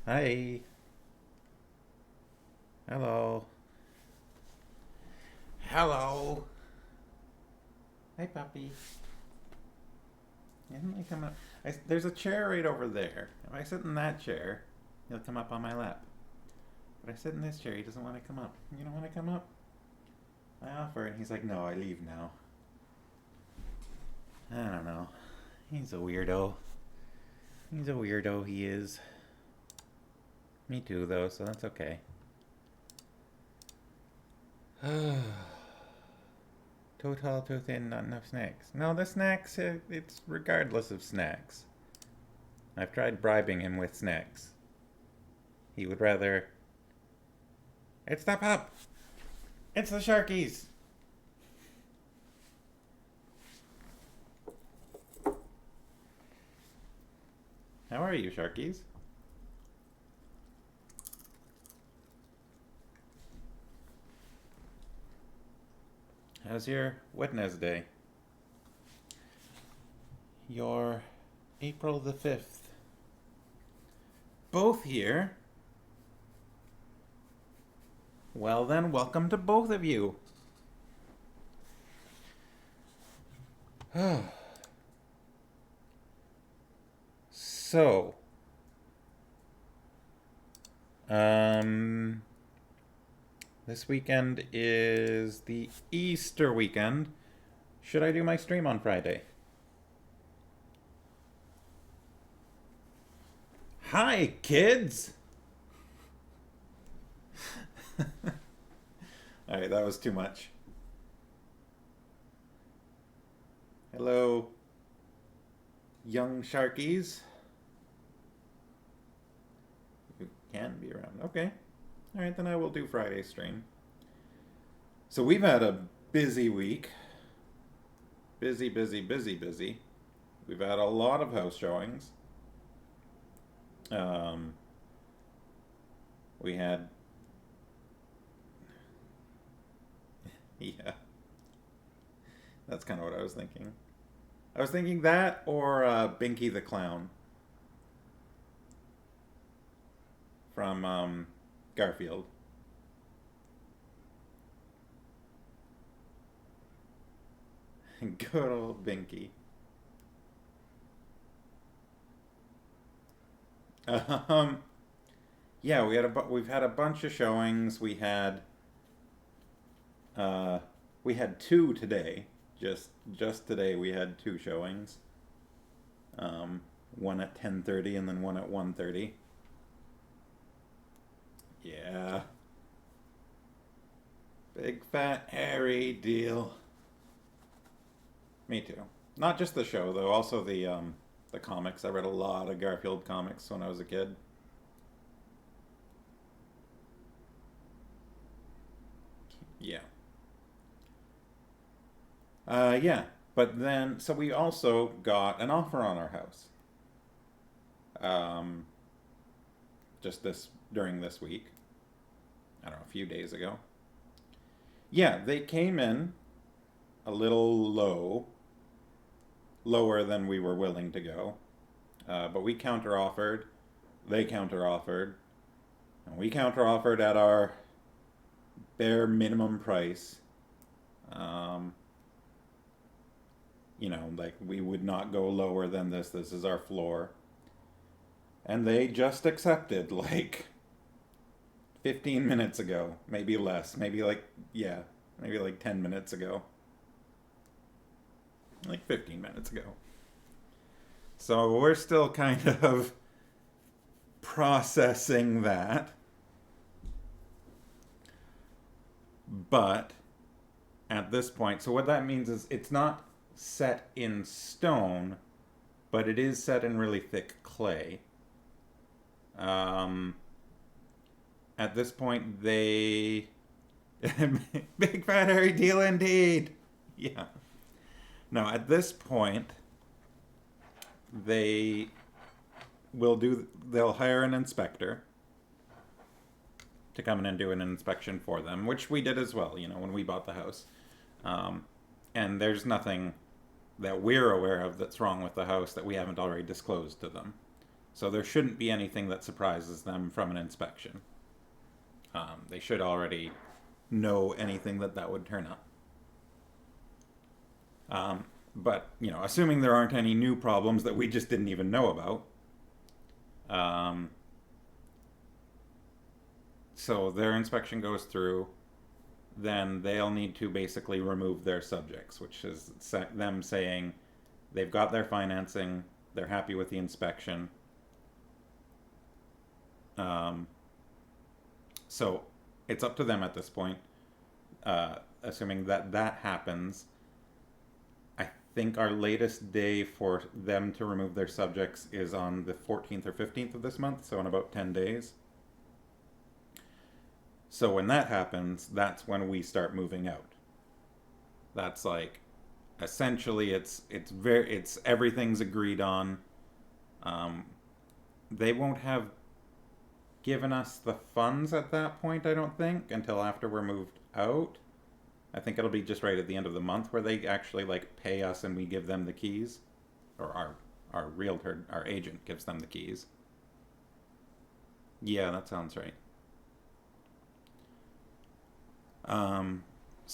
Hi. Hello. Hello. Hi, puppy. Isn't he come up? There's a chair right over there. If I sit in that chair, he'll come up on my lap. But I sit in this chair, he doesn't want to come up. You don't want to come up? I offer, and he's like, no, I leave now. I don't know. He's a weirdo. He's a weirdo, he is. Me too, though, so that's okay. Too tall, too thin, not enough snacks. No, the snacks, it's regardless of snacks. I've tried bribing him with snacks. He would rather. It's the pup! It's the Sharkies! How are you, Sharkies? How's your Wednesday? Your April the 5th. Both here? Well then, welcome to both of you. So, this weekend is the Easter weekend. Should I do my stream on Friday? Hi, kids! Alright, that was too much. Hello, young Sharkies. You can be around. Okay. Alright, then I will do Friday stream. So we've had a busy week. Busy, busy, busy, busy. We've had a lot of house showings. We had... Yeah. That's kind of what I was thinking. I was thinking that or Binky the Clown from Garfield. Good old Binky. Um, yeah, we've had a bunch of showings. We had two today. Just today we had two showings. One at 10:30 and then one at 1:30. Yeah. Big fat hairy deal. Me too. Not just the show though, also the comics. I read a lot of Garfield comics when I was a kid. Yeah. Yeah. But then, so we also got an offer on our house. Um, just during this week. I don't know, a few days ago. Yeah, they came in a little lower than we were willing to go. But we counteroffered. They counteroffered. And we counteroffered at our bare minimum price. Um, like we would not go lower than this. This is our floor. And they just accepted, like 15 minutes ago. Maybe less. Yeah, maybe like 10 minutes ago. Like 15 minutes ago. So we're still kind of processing that. But at this point, so what that means is it's not set in stone, but it is set in really thick clay. Um, at this point, they. Big fat hairy deal indeed! Yeah. No, at this point, they they'll hire an inspector to come in and do an inspection for them, which we did as well, when we bought the house. And there's nothing that we're aware of that's wrong with the house that we haven't already disclosed to them. So there shouldn't be anything that surprises them from an inspection. They should already know anything that would turn up. But, assuming there aren't any new problems that we just didn't even know about. So their inspection goes through, then they'll need to basically remove their subjects, which is them saying they've got their financing, they're happy with the inspection. So it's up to them at this point. Assuming that happens, I think our latest day for them to remove their subjects is on the 14th or 15th of this month, so in about 10 days. So when that happens, that's when we start moving out. That's like, essentially, it's everything's agreed on. They won't have given us the funds at that point, I don't think, until after we're moved out. I think it'll be just right at the end of the month where they actually like pay us and we give them the keys, or our realtor, our agent gives them the keys. Yeah, that sounds right.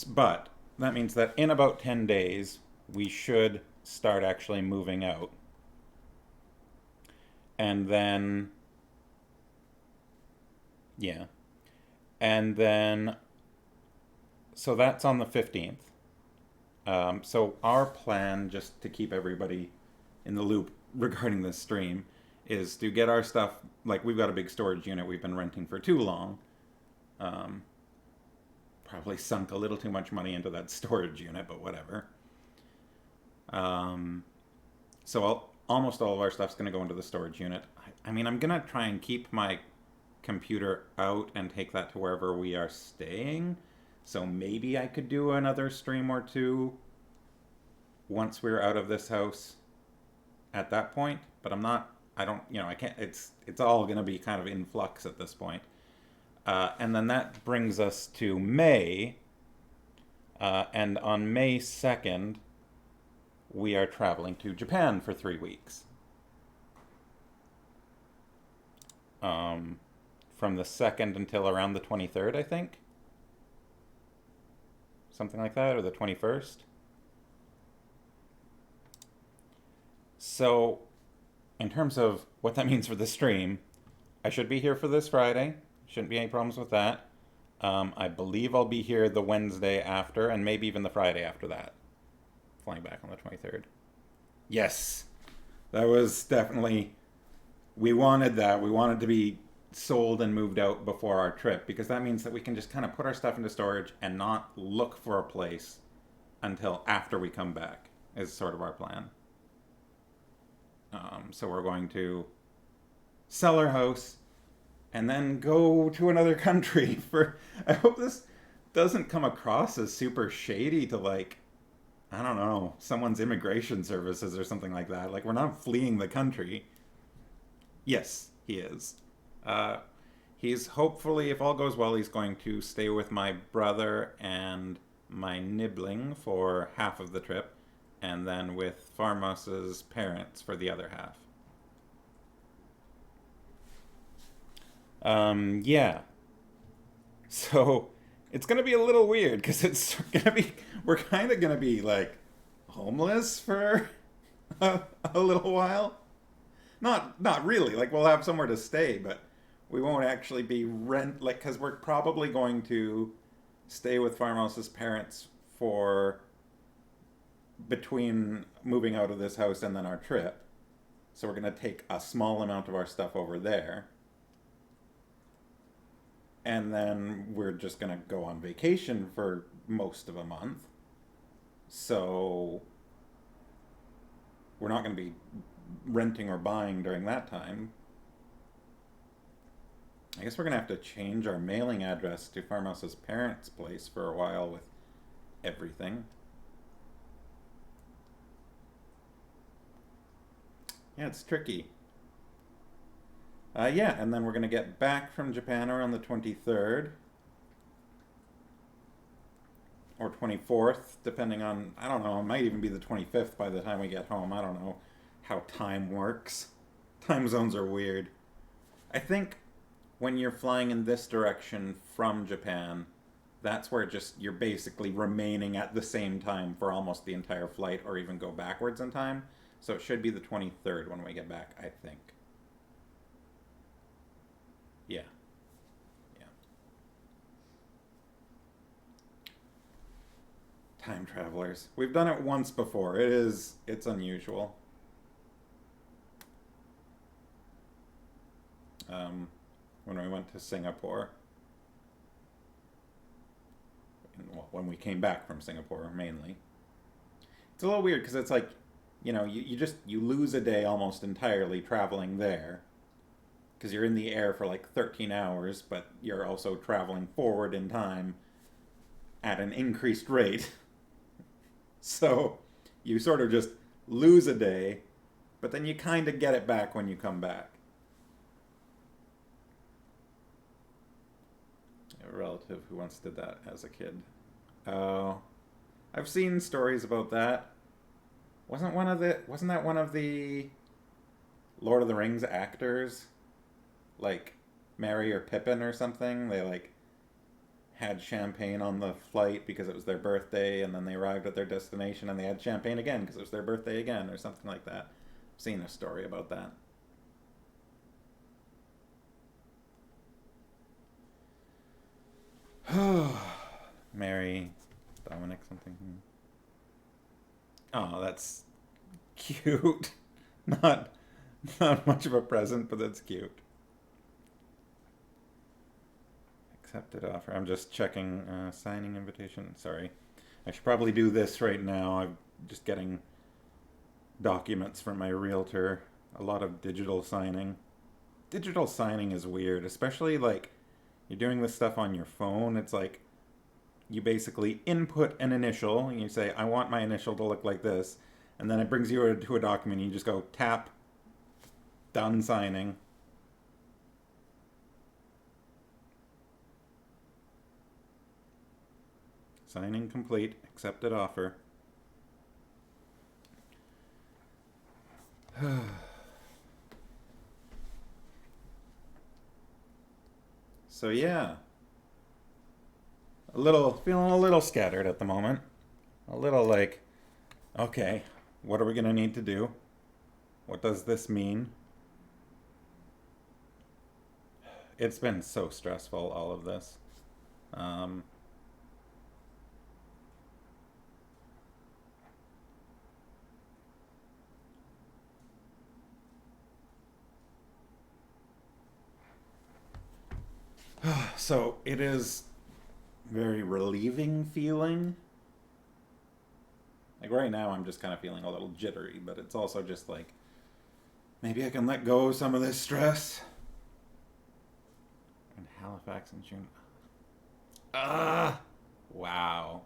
But that means that in about 10 days, we should start actually moving out. And then, yeah. And then, so that's on the 15th. So our plan, just to keep everybody in the loop regarding this stream, is to get our stuff, like we've got a big storage unit we've been renting for too long. Probably sunk a little too much money into that storage unit, but whatever. So almost all of our stuff's going to go into the storage unit. I mean, I'm going to try and keep my computer out and take that to wherever we are staying. So maybe I could do another stream or two once we're out of this house at that point. But I can't, it's all going to be kind of in flux at this point. And then that brings us to May. And on May 2nd, we are traveling to Japan for 3 weeks. From the 2nd until around the 23rd, I think. Something like that, or the 21st. So, in terms of what that means for the stream, I should be here for this Friday. Shouldn't be any problems with that. I believe I'll be here the Wednesday after, and maybe even the Friday after that. Flying back on the 23rd. Yes! That was definitely... We wanted that. We wanted to be sold and moved out before our trip, because that means that we can just kind of put our stuff into storage and not look for a place until after we come back, is sort of our plan. So we're going to sell our house and then go to another country for... I hope this doesn't come across as super shady to, like, I don't know, someone's immigration services or something like that. Like, we're not fleeing the country. Yes, he is. He's hopefully, if all goes well, he's going to stay with my brother and my nibbling for half of the trip, and then with Farmos's parents for the other half. Yeah. So, it's gonna be a little weird, because we're kind of gonna be, like, homeless for a little while. Not really, like, we'll have somewhere to stay, but we won't actually be because we're probably going to stay with Farmhouse's parents for between moving out of this house and then our trip. So we're going to take a small amount of our stuff over there. And then we're just going to go on vacation for most of a month. So we're not going to be renting or buying during that time. I guess we're going to have to change our mailing address to Farmhouse's parents' place for a while with everything. Yeah, it's tricky. Yeah, and then we're going to get back from Japan around the 23rd. Or 24th, depending on, I don't know, it might even be the 25th by the time we get home. I don't know how time works. Time zones are weird. I think when you're flying in this direction from Japan, that's where just you're basically remaining at the same time for almost the entire flight or even go backwards in time. So it should be the 23rd when we get back, I think. Yeah. Yeah. Time travelers. We've done it once before. It's unusual. When we went to Singapore. Well, when we came back from Singapore, mainly. It's a little weird because it's like, you lose a day almost entirely traveling there because you're in the air for like 13 hours, but you're also traveling forward in time at an increased rate. So you sort of just lose a day, but then you kind of get it back when you come back. A relative who once did that as a kid. Oh, I've seen stories about that. Wasn't that one of the Lord of the Rings actors, like Merry or Pippin or something? They like had champagne on the flight because it was their birthday, and then they arrived at their destination and they had champagne again because it was their birthday again, or something like that. I've seen a story about that. Mary, Dominic, something. Oh, that's cute. Not not much of a present, but that's cute. Accepted offer. I'm just checking signing invitation. Sorry. I should probably do this right now. I'm just getting documents from my realtor. A lot of digital signing. Digital signing is weird, especially like you're doing this stuff on your phone. It's like you basically input an initial and you say, I want my initial to look like this. And then it brings you to a document and you just go tap, done signing. Signing complete, accepted offer. So yeah, feeling a little scattered at the moment. A little like, okay, what are we gonna need to do? What does this mean? It's been so stressful, all of this. Um, so it is very relieving feeling. Like right now, I'm just kind of feeling a little jittery, but it's also just like maybe I can let go of some of this stress. In Halifax in June. Ah, wow.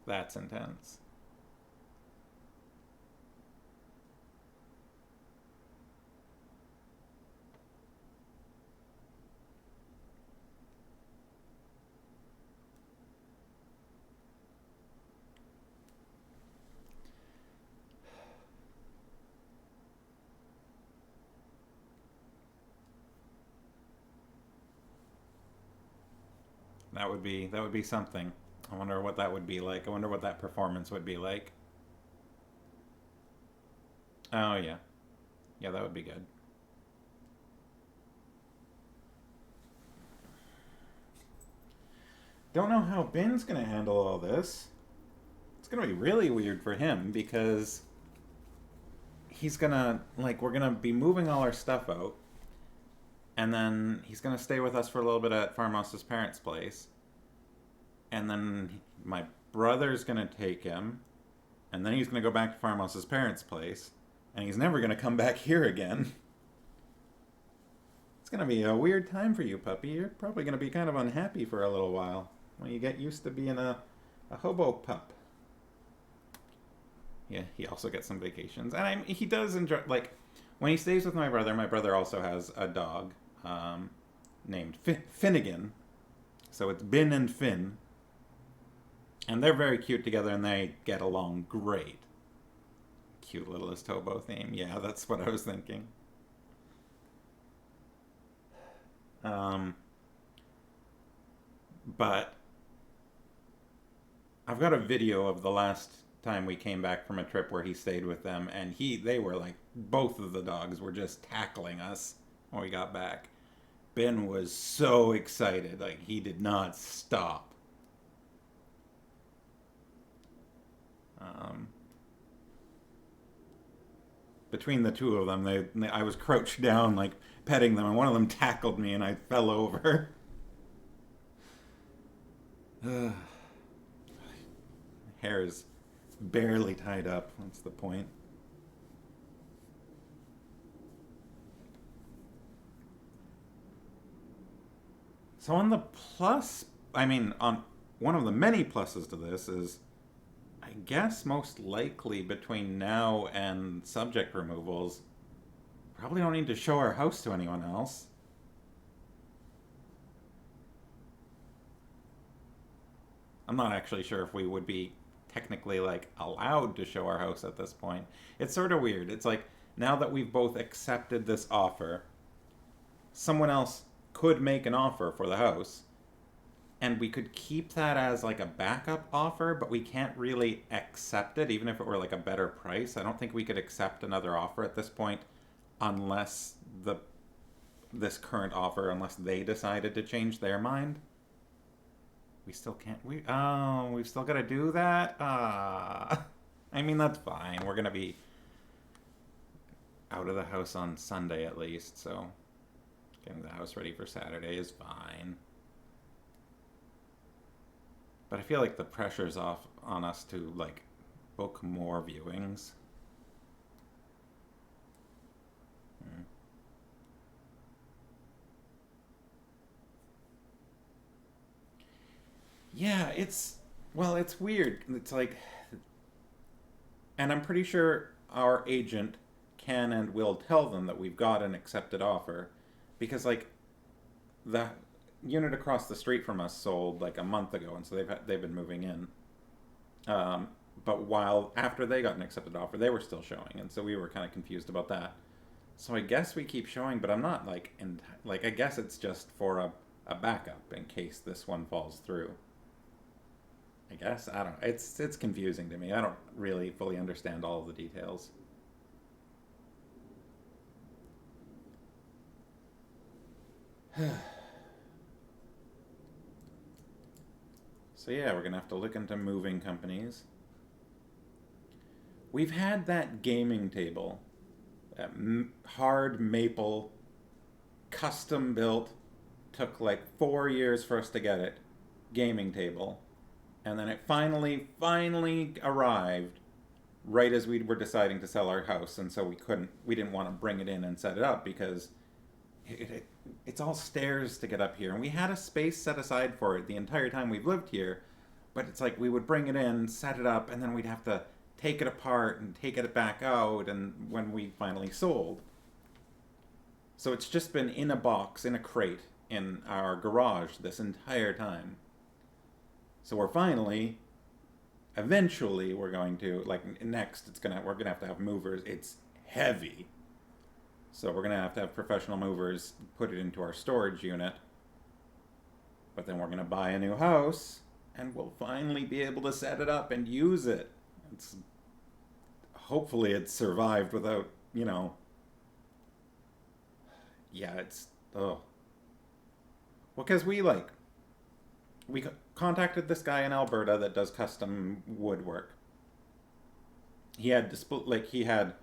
That's intense. That would be something. I wonder what that would be like. I wonder what that performance would be like. Oh yeah. Yeah, that would be good. Don't know how Ben's gonna handle all this. It's gonna be really weird for him because he's gonna like we're gonna be moving all our stuff out, and then he's gonna stay with us for a little bit at Farmhouse's parents' place, and then my brother's gonna take him, and then he's gonna go back to Farmhouse's parents' place, and he's never gonna come back here again. It's gonna be a weird time for you, puppy. You're probably gonna be kind of unhappy for a little while when you get used to being a hobo pup. Yeah, he also gets some vacations, and he does enjoy like when he stays with my brother. My brother also has a dog named Finnegan, so it's Bin and Finn. And they're very cute together, and they get along great. Cute littlest hobo theme. Yeah, that's what I was thinking. Um, but I've got a video of the last time we came back from a trip where he stayed with them, and they were like, both of the dogs were just tackling us when we got back. Ben was so excited, like he did not stop. Um, Between the two of them, I was crouched down, like petting them, and one of them tackled me, and I fell over. Hair is barely tied up. That's the point. So on the plus, I mean, on one of the many pluses to this is, I guess most likely between now and subject removals, probably don't need to show our house to anyone else. I'm not actually sure if we would be technically like allowed to show our house at this point. It's sort of weird. It's like now that we've both accepted this offer, someone else could make an offer for the house, and we could keep that as like a backup offer, but we can't really accept it even if it were like a better price. I don't think we could accept another offer at this point unless this current offer, unless they decided to change their mind. We still can't. We've still got to do that. I mean, that's fine. We're gonna be out of the house on Sunday at least, so getting the house ready for Saturday is fine. But I feel like the pressure's off on us to like book more viewings. Hmm. Yeah, it's weird. It's like, and I'm pretty sure our agent can and will tell them that we've got an accepted offer, because like the unit across the street from us sold like a month ago, and so they've been moving in. But while after they got an accepted offer, they were still showing, and so we were kind of confused about that. So I guess we keep showing, but I'm not like I guess it's just for a backup in case this one falls through. I guess I don't. It's confusing to me. I don't really fully understand all of the details. So yeah, we're gonna have to look into moving companies. We've had that gaming table, that hard maple, custom built. Took like 4 years for us to get it. Gaming table, and then it finally arrived right as we were deciding to sell our house, and so we didn't want to bring it in and set it up because it's all stairs to get up here, and we had a space set aside for it the entire time we've lived here, but it's like we would bring it in, set it up, and then we'd have to take it apart and take it back out, and when we finally sold. So it's just been in a box, in a crate, in our garage this entire time. So eventually we're going to, like next, we're gonna have to have movers. It's heavy. So we're gonna have to have professional movers put it into our storage unit. But then we're gonna buy a new house, and we'll finally be able to set it up and use it. It's hopefully it's survived without, yeah, it's oh. Well, because we contacted this guy in Alberta that does custom woodwork. He had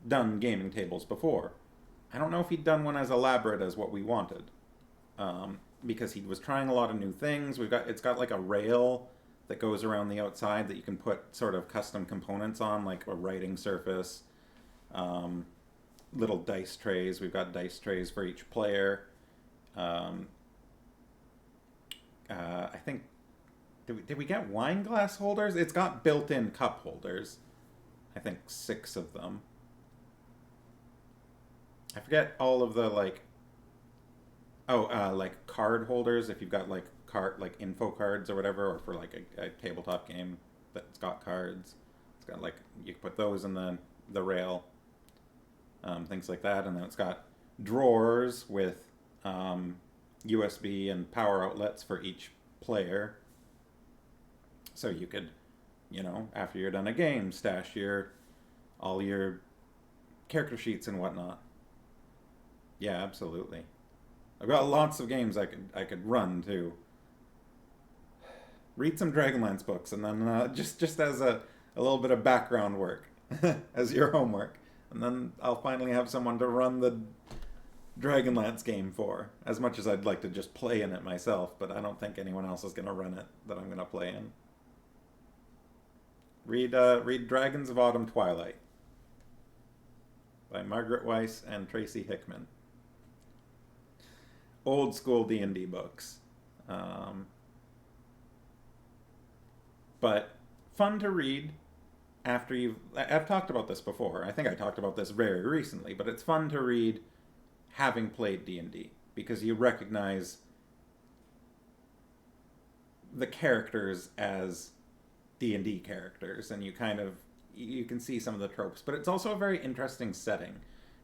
done gaming tables before. I don't know if he'd done one as elaborate as what we wanted, because he was trying a lot of new things. It's got like a rail that goes around the outside that you can put sort of custom components on, like a writing surface, little dice trays. We've got dice trays for each player. I think did we get wine glass holders? It's got built-in cup holders. I think 6 of them. I forget all of the like card holders. If you've got like card, like info cards or whatever, or for like a tabletop game that's got cards. It's got like, you can put those in the rail, things like that, and then it's got drawers with USB and power outlets for each player. So you could, after you're done a game, stash all your character sheets and whatnot. Yeah, absolutely. I've got lots of games I could run too. Read some Dragonlance books, and then just as a little bit of background work as your homework, and then I'll finally have someone to run the Dragonlance game for. As much as I'd like to just play in it myself, but I don't think anyone else is going to run it that I'm going to play in. Read Dragons of Autumn Twilight by Margaret Weiss and Tracy Hickman. Old school D&D books. But fun to read after I've talked about this before. I think I talked about this very recently, but it's fun to read having played D&D because you recognize the characters as D&D characters, and you can see some of the tropes. But it's also a very interesting setting.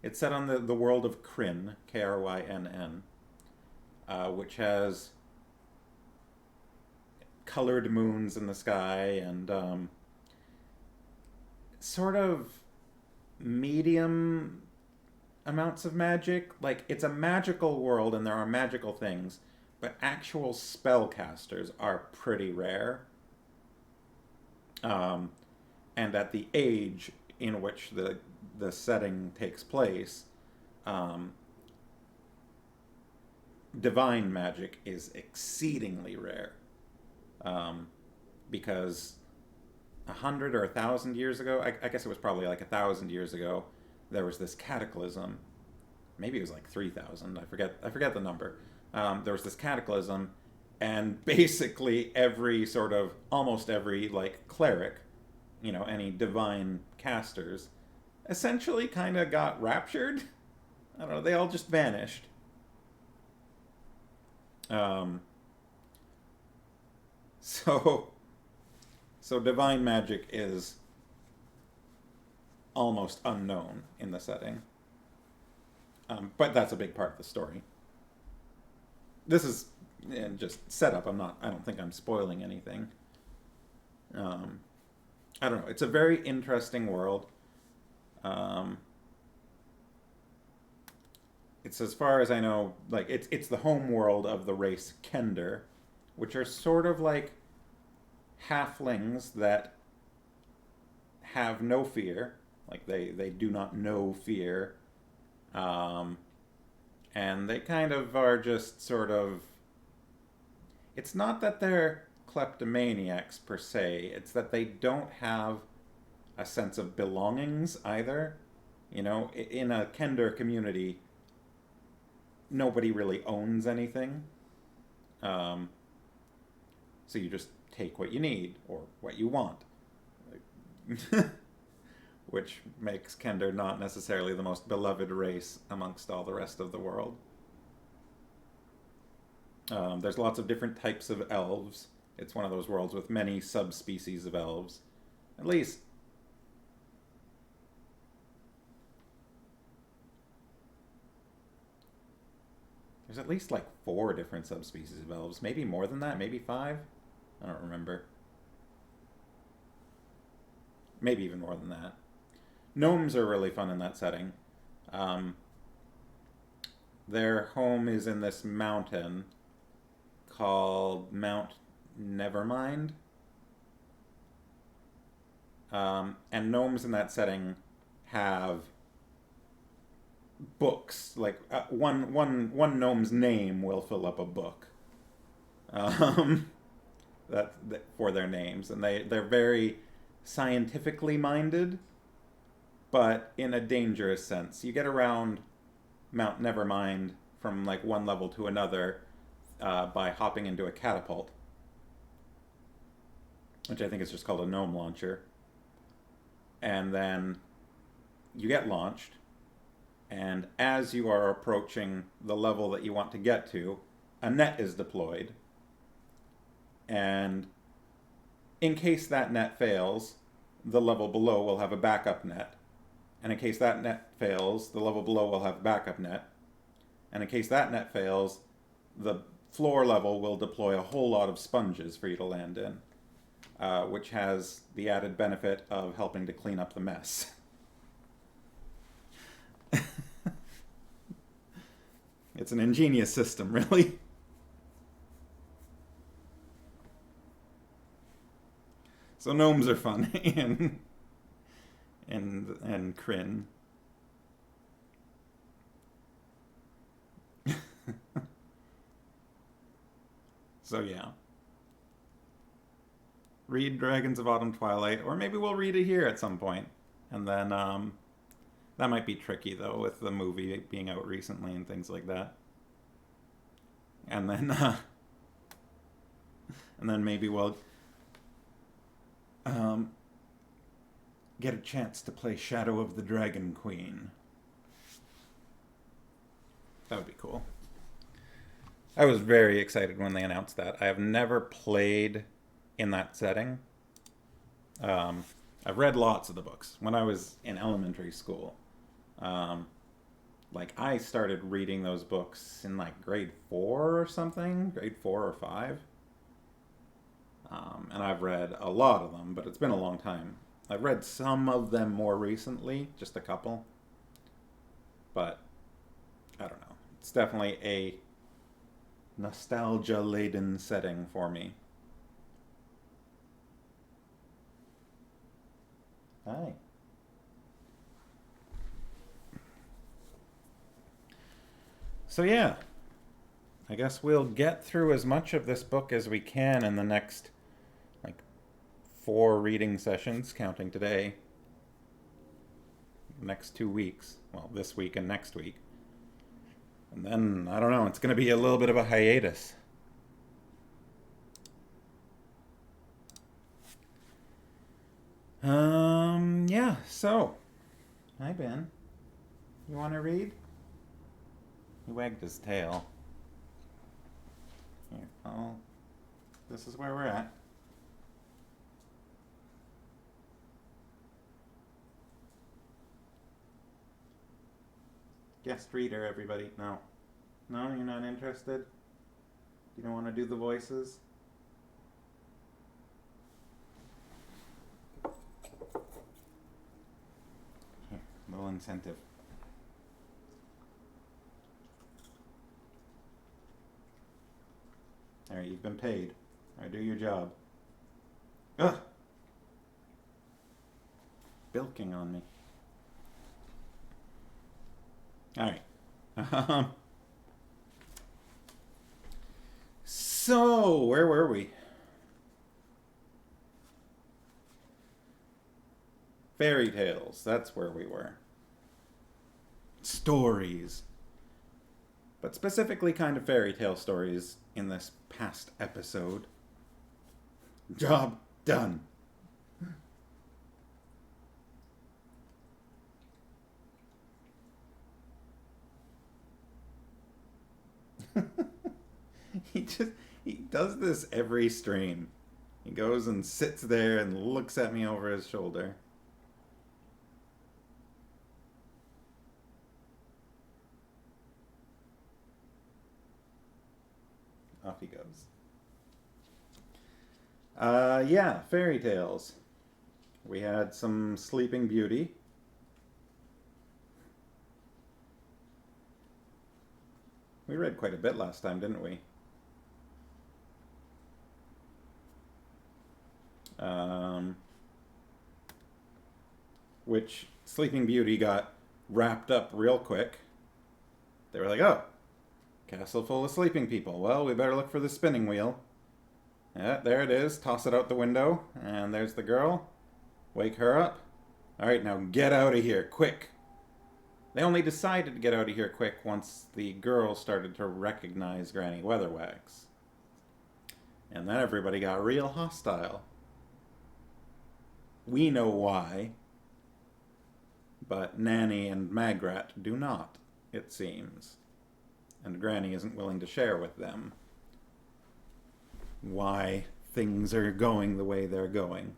It's set on the world of Krynn, Krynn, which has colored moons in the sky and sort of medium amounts of magic. Like, it's a magical world and there are magical things, but actual spellcasters are pretty rare. And at the age in which the setting takes place, divine magic is exceedingly rare. Because 100 or 1,000 years ago, I guess it was probably like 1,000 years ago, there was this cataclysm. Maybe it was like 3,000. I forget the number. There was this cataclysm, and basically almost every like cleric, any divine casters, essentially kind of got raptured. I don't know. They all just vanished. So divine magic is almost unknown in the setting. But that's a big part of the story. This is just setup. I don't think I'm spoiling anything. I don't know. It's a very interesting world. It's, as far as I know, like it's the home world of the race Kender, which are sort of like halflings that have no fear. Like they do not know fear. And they kind of are just sort of... It's not that they're kleptomaniacs per se. It's that they don't have a sense of belongings either. In a Kender community, nobody really owns anything. So you just take what you need or what you want. Which makes Kender not necessarily the most beloved race amongst all the rest of the world. There's lots of different types of elves. It's one of those worlds with many subspecies of elves. At least there's at least like 4 different subspecies of elves. Maybe more than that. Maybe 5. I don't remember. Maybe even more than that. Gnomes are really fun in that setting. Their home is in this mountain called Mount Nevermind. And gnomes in that setting have books. Like one gnome's name will fill up a book. That for their names, and they're very scientifically minded, but in a dangerous sense. You get around Mount Nevermind from like one level to another by hopping into a catapult, which I think is just called a gnome launcher. And then you get launched, and as you are approaching the level that you want to get to, a net is deployed, And in case that net fails, the level below will have a backup net. And in case that net fails, the level below will have a backup net. And in case that net fails, the floor level will deploy a whole lot of sponges for you to land in, which has the added benefit of helping to clean up the mess. It's an ingenious system, really. So gnomes are fun and Kryn. So yeah. Read Dragons of Autumn Twilight, or maybe we'll read it here at some point. And then that might be tricky though with the movie being out recently and things like that. And then maybe we'll get a chance to play Shadow of the Dragon Queen. That would be cool. I was very excited when they announced that. I have never played in that setting. I've read lots of the books. When I was in elementary school, I started reading those books in grade 4 or something, grade 4 or 5. And I've read a lot of them, but it's been a long time. I've read some of them more recently, just a couple. But, I don't know. It's definitely a nostalgia-laden setting for me. Hi. So yeah, I guess we'll get through as much of this book as we can in the next 4 reading sessions, counting today. Next 2 weeks. Well, this week and next week. And then, I don't know, it's going to be a little bit of a hiatus. Yeah, so. Hi, Ben. You want to read? He wagged his tail. Here, this is where we're at. Guest reader, everybody. No. No, you're not interested? You don't want to do the voices? Here, little incentive. Alright, you've been paid. Alright, do your job. Ugh! Bilking on me. Alright. So, where were we? Fairy tales, that's where we were. Stories. But specifically kind of fairy tale stories in this past episode. Job done. He does this every stream. He goes and sits there and looks at me over his shoulder. Off he goes. Yeah, fairy tales. We had some Sleeping Beauty. We read quite a bit last time, didn't we? Which Sleeping Beauty got wrapped up real quick. They were like, oh, castle full of sleeping people. Well, we better look for the spinning wheel. Yeah, there it is. Toss it out the window. And there's the girl. Wake her up. Alright, now get out of here, quick. They only decided to get out of here quick once the girl started to recognize Granny Weatherwax. And then everybody got real hostile. We know why. But Nanny and Magrat do not, it seems. And Granny isn't willing to share with them. why things are going the way they're going.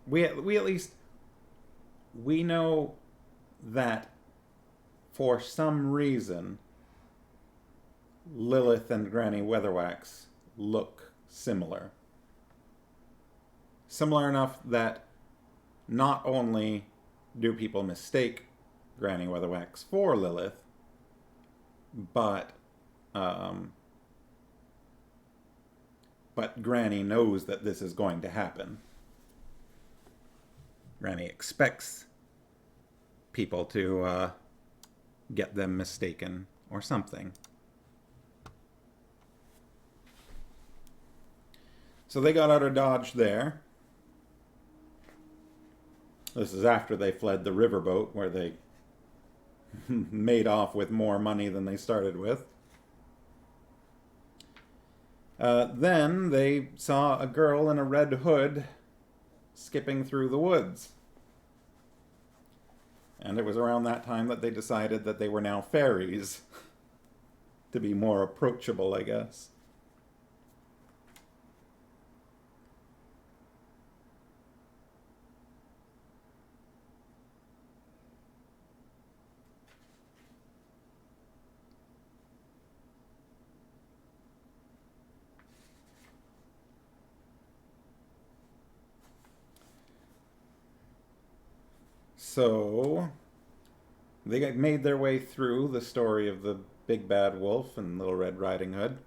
We at least we know that for some reason Lilith and Granny Weatherwax look similar. Similar enough that not only do people mistake Granny Weatherwax for Lilith, but Granny knows that this is going to happen. Granny expects people to get them mistaken or something. So they got out of Dodge there. This is after they fled the riverboat, where they made off with more money than they started with. Then they saw a girl in a red hood skipping through the woods. And it was around that time that they decided that they were now fairies. To be more approachable, I guess. So they made their way through the story of the Big Bad Wolf and Little Red Riding Hood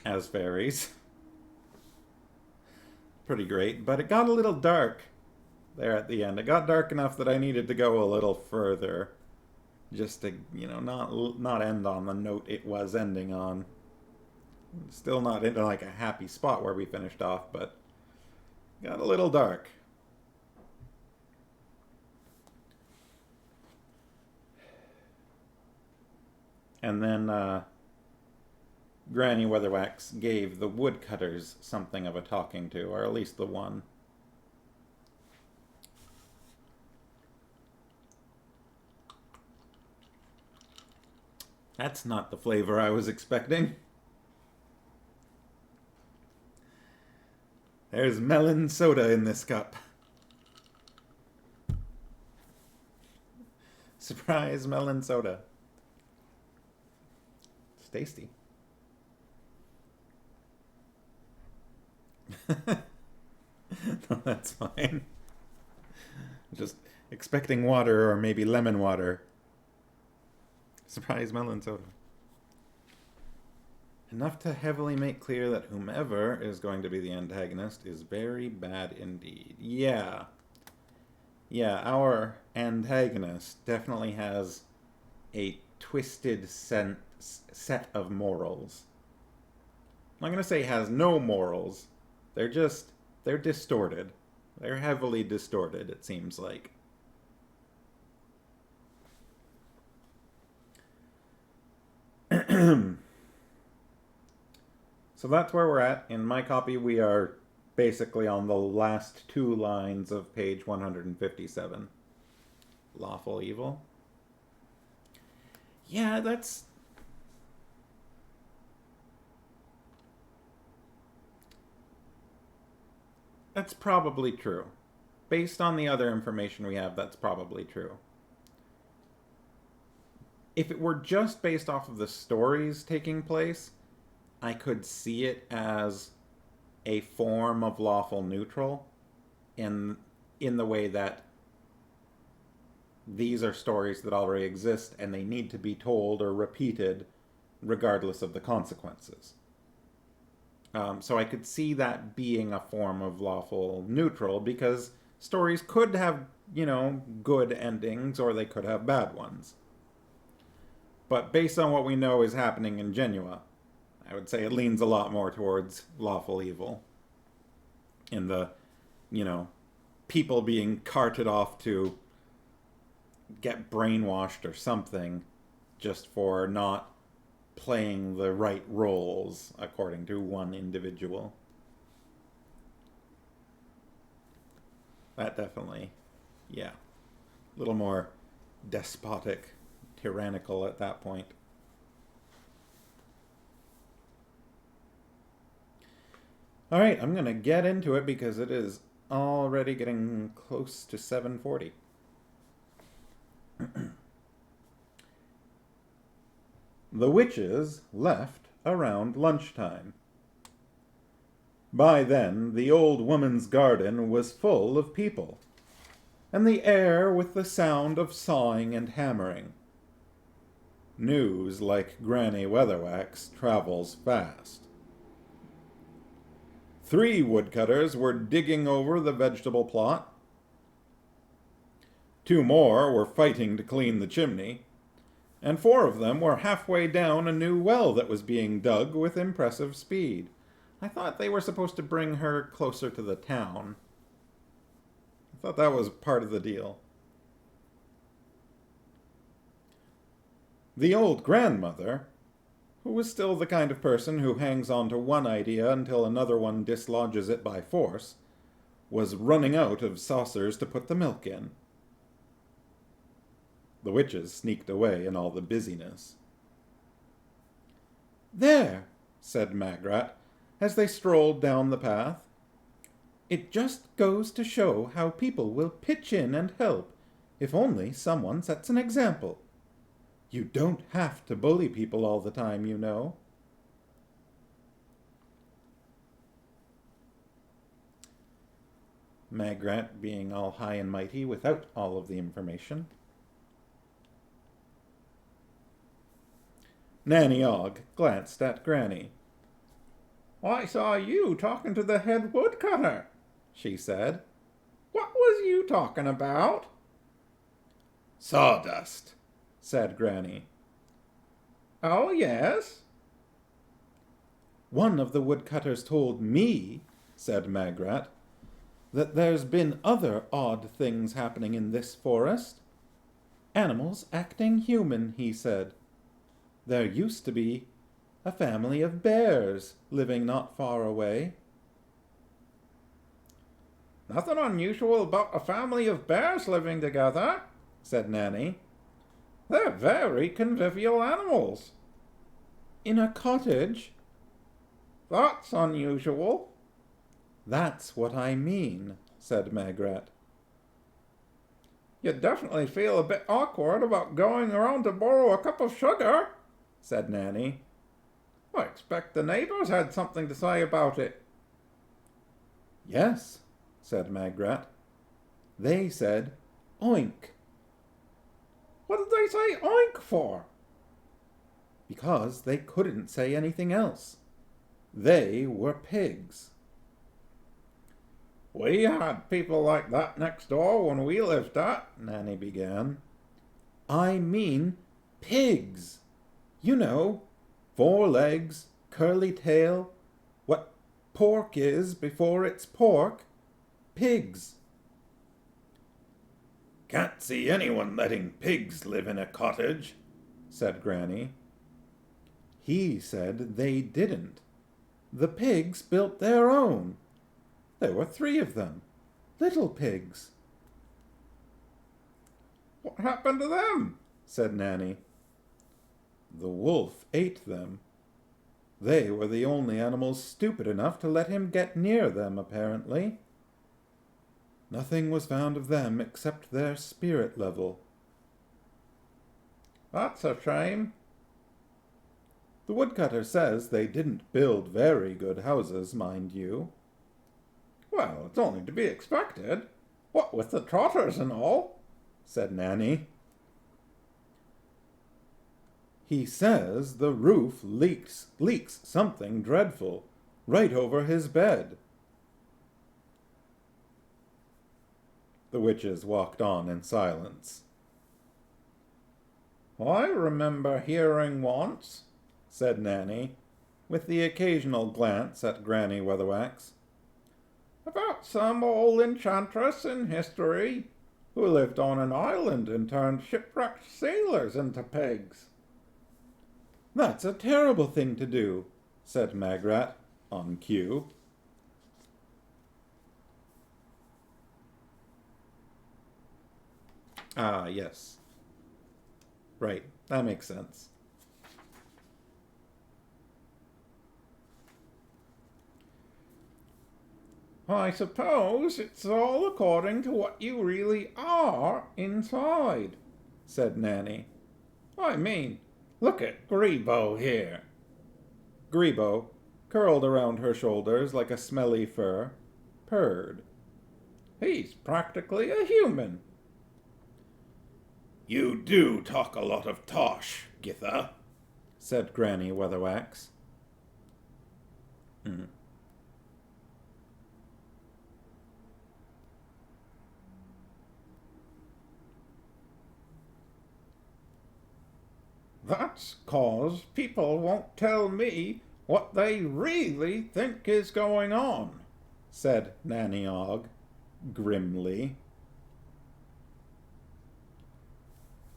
as fairies. Pretty great, but it got a little dark there at the end. It got dark enough that I needed to go a little further, just to, not end on the note it was ending on. Still not into like a happy spot where we finished off, but got a little dark. And then Granny Weatherwax gave the woodcutters something of a talking to, or at least the one. That's not the flavor I was expecting. There's melon soda in this cup. Surprise melon soda. It's tasty. No, that's fine. Just expecting water or maybe lemon water. Surprise melon soda. Enough to heavily make clear that whomever is going to be the antagonist is very bad indeed. Yeah. Yeah, our antagonist definitely has a twisted set of morals. I'm not going to say has no morals. They're distorted. They're heavily distorted, it seems like. So that's where we're at. In my copy, we are basically on the last two lines of page 157. Lawful evil. Yeah, that's probably true. Based on the other information we have, that's probably true. If it were just based off of the stories taking place, I could see it as a form of lawful neutral in the way that these are stories that already exist and they need to be told or repeated regardless of the consequences. So I could see that being a form of lawful neutral because stories could have, good endings or they could have bad ones. But based on what we know is happening in Genua, I would say it leans a lot more towards lawful evil. In the, people being carted off to get brainwashed or something just for not playing the right roles according to one individual. That definitely, yeah. A little more despotic, tyrannical at that point. All right, I'm going to get into it because it is already getting close to 7:40. The witches left around lunchtime. By then, the old woman's garden was full of people, and the air with the sound of sawing and hammering. News, like Granny Weatherwax, travels fast. 3 woodcutters were digging over the vegetable plot. 2 more were fighting to clean the chimney, and 4 of them were halfway down a new well that was being dug with impressive speed. I thought they were supposed to bring her closer to the town. I thought that was part of the deal. The old grandmother, who was still the kind of person who hangs on to one idea until another one dislodges it by force, was running out of saucers to put the milk in. The witches sneaked away in all the busyness. "There," said Magrat, as they strolled down the path. "It just goes to show how people will pitch in and help, if only someone sets an example. You don't have to bully people all the time, you know." Magrat being all high and mighty without all of the information. Nanny Ogg glanced at Granny. "I saw you talking to the head woodcutter," she said. "What was you talking about?" "Sawdust," said Granny. "Oh, yes?" "One of the woodcutters told me," said Magrat, "that there's been other odd things happening in this forest. Animals acting human, he said. There used to be a family of bears living not far away." "Nothing unusual about a family of bears living together," said Nanny. "They're very convivial animals." "In a cottage?" "That's unusual." "That's what I mean," said Magrat. "You definitely feel a bit awkward about going around to borrow a cup of sugar," said Nanny. "I expect the neighbors had something to say about it." "Yes," said Magrat. "They said, 'Oink.'" "What did they say oink for?" "Because they couldn't say anything else. They were pigs." "We had people like that next door when we lived at," Nanny began. "I mean pigs. You know, 4 legs, curly tail, what pork is before it's pork. Pigs." "Can't see anyone letting pigs live in a cottage," said Granny. "He said they didn't. The pigs built their own. There were 3 of them, little pigs." "What happened to them?" said Nanny. "The wolf ate them. They were the only animals stupid enough to let him get near them, apparently. Nothing was found of them except their spirit level." "That's a shame." "The woodcutter says they didn't build very good houses, mind you." "Well, it's only to be expected. What with the trotters and all," said Nanny. "He says the roof leaks something dreadful right over his bed." The witches walked on in silence. "I remember hearing once," said Nanny, with the occasional glance at Granny Weatherwax, "about some old enchantress in history who lived on an island and turned shipwrecked sailors into pigs." "That's a terrible thing to do," said Magrat, on cue. Ah, yes. Right. That makes sense. I suppose it's all according to what you really are inside, said Nanny. I mean, look at Grebo here. Grebo, curled around her shoulders like a smelly fur, purred. He's practically a human. You do talk a lot of tosh, Githa, said Granny Weatherwax. That's 'cause people won't tell me what they really think is going on, said Nanny Og, grimly.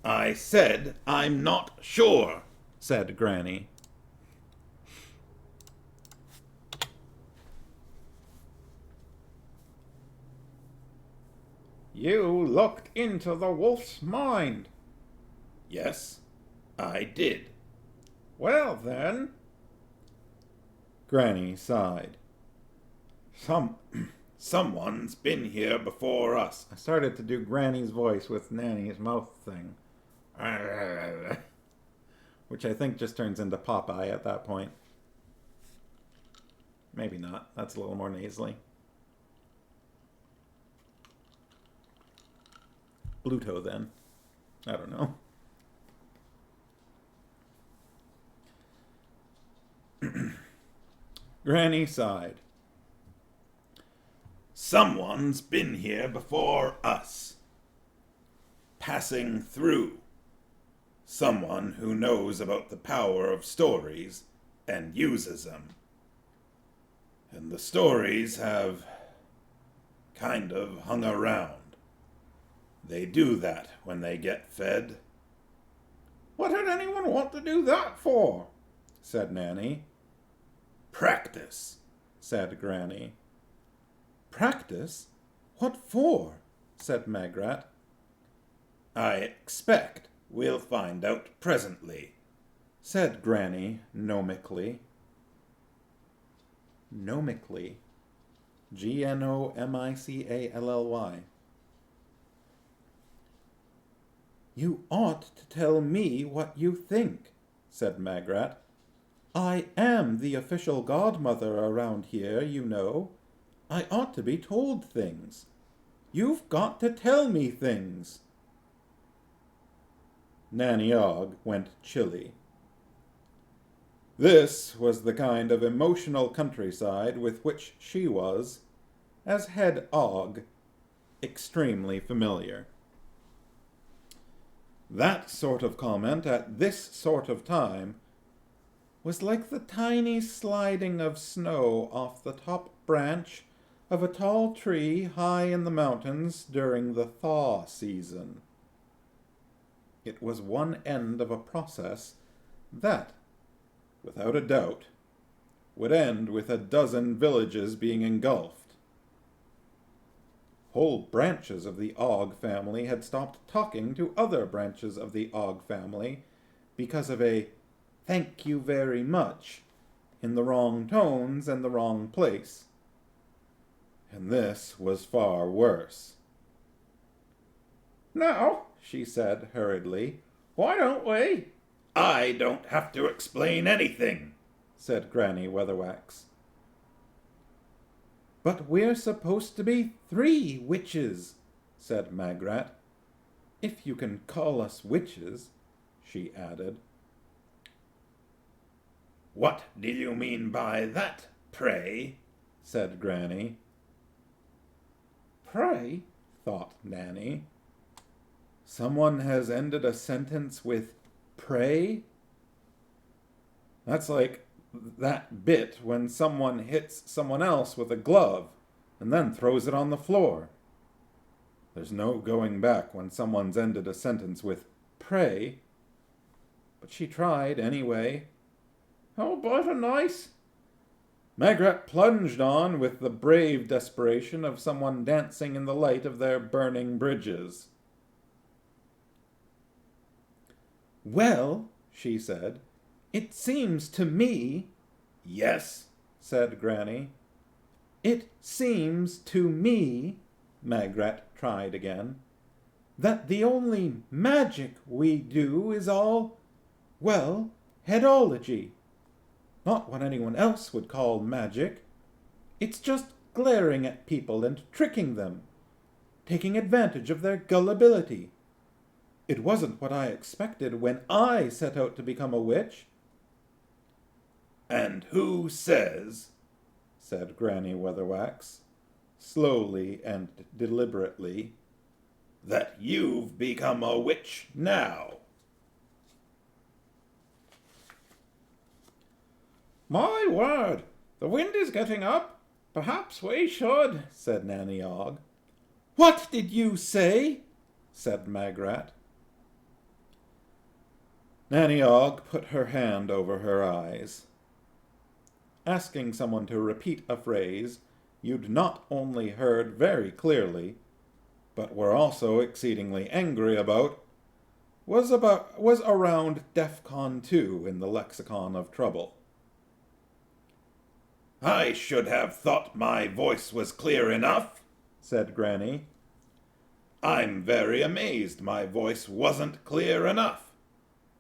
I said I'm not sure, said Granny. You looked into the wolf's mind. Yes, I did. Well, then. Granny sighed. Someone's been here before us. I started to do Granny's voice with Nanny's mouth thing. Which I think just turns into Popeye at that point. Maybe not. That's a little more nasally. Bluto, then. I don't know. Granny sighed. Someone's been here before us. Passing through. Someone who knows about the power of stories and uses them. And the stories have kind of hung around. They do that when they get fed. What did anyone want to do that for? Said Nanny. Practice, said Granny. Practice? What for? Said Magrat. I expect we'll find out presently, said Granny gnomically. Gnomically. Gnomically. You ought to tell me what you think, said Magrat. I am the official godmother around here, you know. I ought to be told things. You've got to tell me things. Nanny Og went chilly. This was the kind of emotional countryside with which she was, as head Og, extremely familiar. That sort of comment at this sort of time was like the tiny sliding of snow off the top branch of a tall tree high in the mountains during the thaw season. It was one end of a process that, without a doubt, would end with a dozen villages being engulfed. Whole branches of the Og family had stopped talking to other branches of the Og family because of a "thank you very much" in the wrong tones and the wrong place. And this was far worse. Now, she said hurriedly, why don't we? I don't have to explain anything, said Granny Weatherwax. But we're supposed to be 3 witches, said Magrat. If you can call us witches, she added. What do you mean by that, pray? Said Granny. Pray, thought Nanny. Someone has ended a sentence with pray? That's like that bit when someone hits someone else with a glove and then throws it on the floor. There's no going back when someone's ended a sentence with pray. But she tried anyway. How about a nice... Magrat plunged on with the brave desperation of someone dancing in the light of their burning bridges. Well, she said, it seems to me— Yes, said Granny. It seems to me, Magrat tried again, that the only magic we do is all, well, headology. Not what anyone else would call magic. It's just glaring at people and tricking them, taking advantage of their gullibility. It wasn't what I expected when I set out to become a witch. And who says, said Granny Weatherwax, slowly and deliberately, that you've become a witch now? My word, the wind is getting up. Perhaps we should, said Nanny Og. What did you say? Said Magrat. Nanny Og put her hand over her eyes. Asking someone to repeat a phrase you'd not only heard very clearly, but were also exceedingly angry about, was around DEFCON 2 in the lexicon of trouble. I should have thought my voice was clear enough, said Granny. I'm very amazed my voice wasn't clear enough.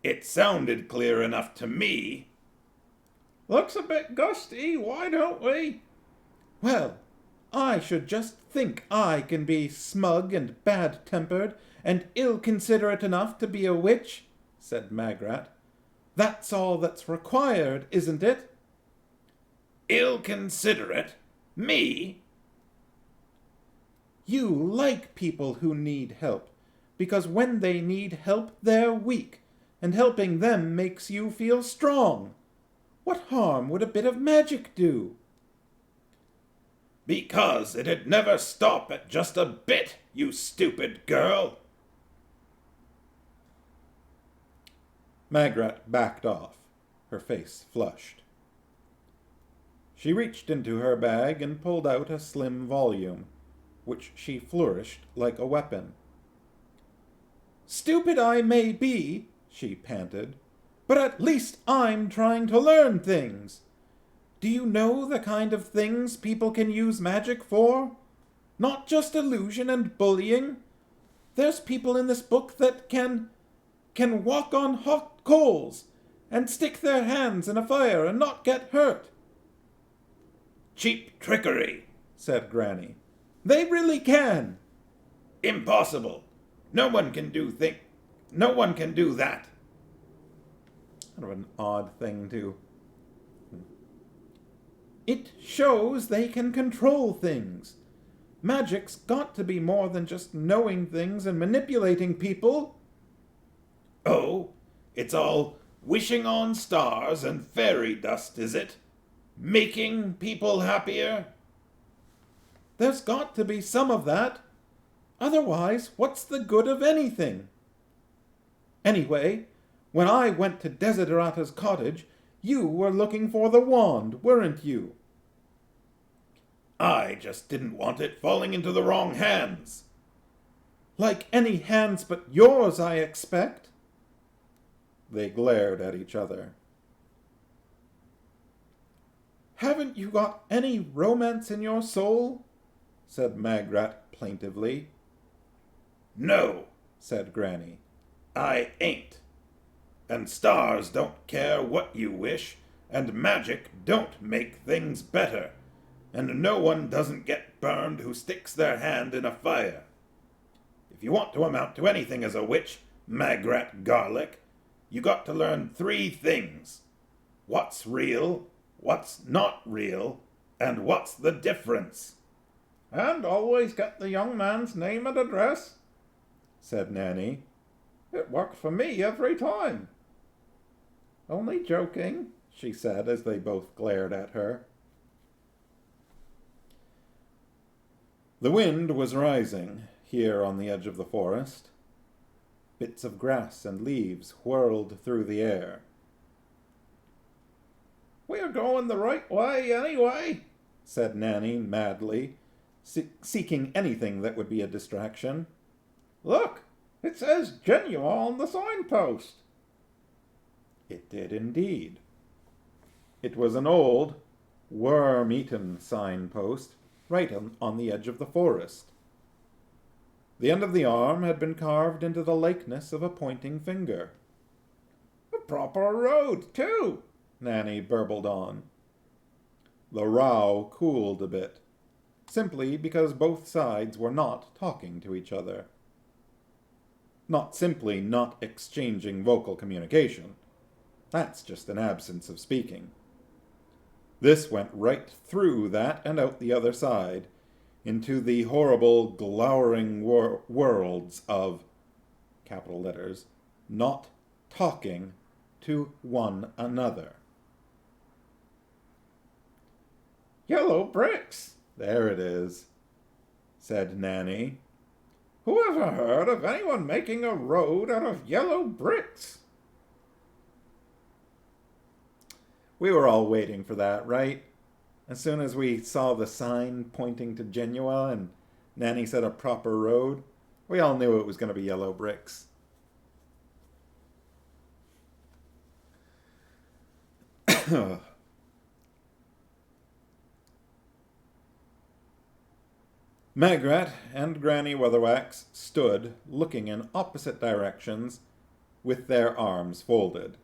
It sounded clear enough to me. Looks a bit gusty, why don't we? Well, I should just think I can be smug and bad-tempered and ill-considerate enough to be a witch, said Magrat. That's all that's required, isn't it? Ill-considerate? Me? You like people who need help, because when they need help, they're weak, and helping them makes you feel strong. What harm would a bit of magic do? Because it'd never stop at just a bit, you stupid girl. Magrat backed off, her face flushed. She reached into her bag and pulled out a slim volume, which she flourished like a weapon. Stupid I may be, she panted, but at least I'm trying to learn things. Do you know the kind of things people can use magic for? Not just illusion and bullying. There's people in this book that can walk on hot coals and stick their hands in a fire and not get hurt. Cheap trickery, said Granny. They really can. Impossible. No one can do that. Kind of an odd thing to... It shows they can control things. Magic's got to be more than just knowing things and manipulating people. Oh, it's all wishing on stars and fairy dust, is it? Making people happier? There's got to be some of that. Otherwise, what's the good of anything? Anyway, when I went to Desiderata's cottage, you were looking for the wand, weren't you? I just didn't want it falling into the wrong hands. Like any hands but yours, I expect. They glared at each other. Haven't you got any romance in your soul? Said Magrat plaintively. No, said Granny. I ain't. And stars don't care what you wish, and magic don't make things better, and no one doesn't get burned who sticks their hand in a fire. If you want to amount to anything as a witch, Magrat Garlic, you got to learn 3 things. What's real, what's not real, and what's the difference. And always get the young man's name and address, said Nanny. It worked for me every time. Only joking, she said as they both glared at her. The wind was rising here on the edge of the forest. Bits of grass and leaves whirled through the air. We're going the right way anyway, said Nanny madly, seeking anything that would be a distraction. Look, it says Genua on the signpost. It did indeed. It was an old, worm-eaten signpost right on the edge of the forest. The end of the arm had been carved into the likeness of a pointing finger. "A proper road, too," Nanny burbled on. The row cooled a bit, simply because both sides were not talking to each other. Not simply not exchanging vocal communication. That's just an absence of speaking. This went right through that and out the other side, into the horrible, glowering worlds of, capital letters, not talking to one another. "Yellow bricks! There it is," said Nanny. "Who ever heard of anyone making a road out of yellow bricks?" We were all waiting for that, right? As soon as we saw the sign pointing to Genua and Nanny said a proper road, we all knew it was going to be yellow bricks. Magrat and Granny Weatherwax stood looking in opposite directions with their arms folded.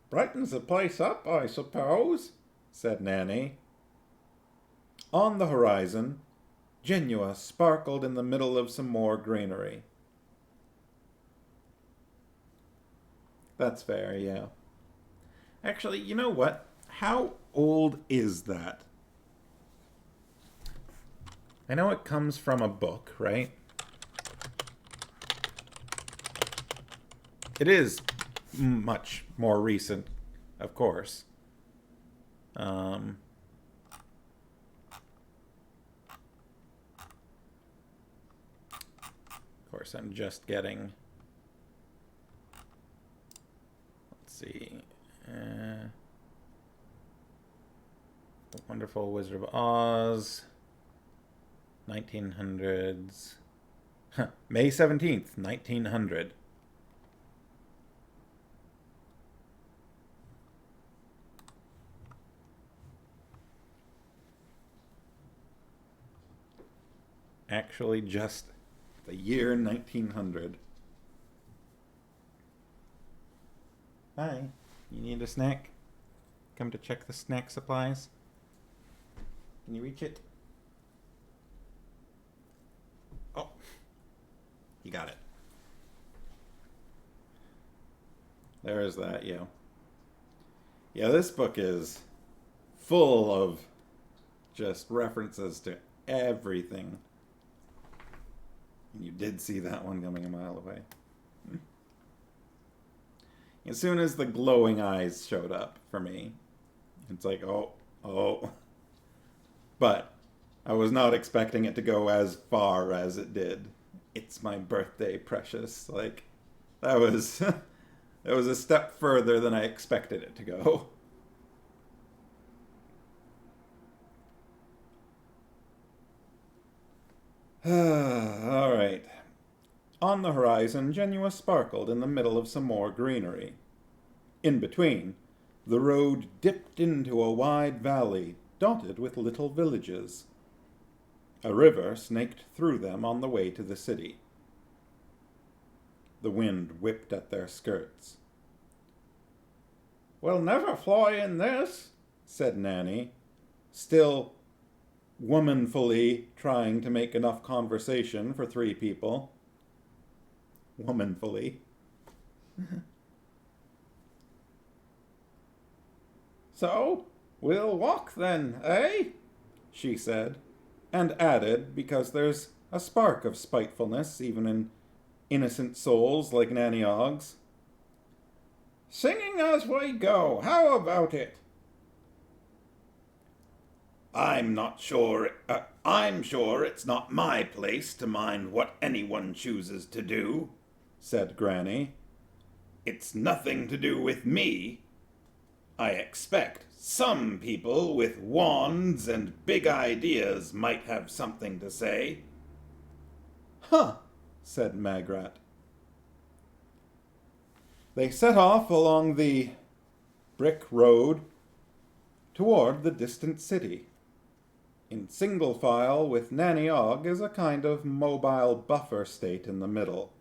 "Brightens the place up, I suppose," said Nanny. On the horizon, Genua sparkled in the middle of some more greenery. That's fair, yeah. Actually, you know what? How old is that? I know it comes from a book, right? It is much more recent, of course. Of course, I'm just getting... Let's see. The Wonderful Wizard of Oz. 1900s. May 17th, 1900. Actually, just the year 1900. Hi, you need a snack? Come to check the snack supplies? Can you reach it? Oh, you got it. There is that, yeah. Yeah, this book is full of just references to everything. You did see that one coming a mile away. As soon as the glowing eyes showed up for me, it's like, oh. But I was not expecting it to go as far as it did. It's my birthday, precious. Like, that was it was a step further than I expected it to go. All right. On the horizon, Genua sparkled in the middle of some more greenery. In between, the road dipped into a wide valley dotted with little villages. A river snaked through them on the way to the city. The wind whipped at their skirts. "We'll never fly in this," said Nanny, still womanfully trying to make enough conversation for 3 people. Womanfully. "So, we'll walk then, eh?" she said, and added, because there's a spark of spitefulness even in innocent souls like Nanny Ogg's, "Singing as we go, how about it?" I'm sure it's not my place to mind what anyone chooses to do," said Granny. "It's nothing to do with me. I expect some people with wands and big ideas might have something to say." "Huh," said Magrat. They set off along the brick road toward the distant city, in single file with Nanny Ogg as a kind of mobile buffer state in the middle.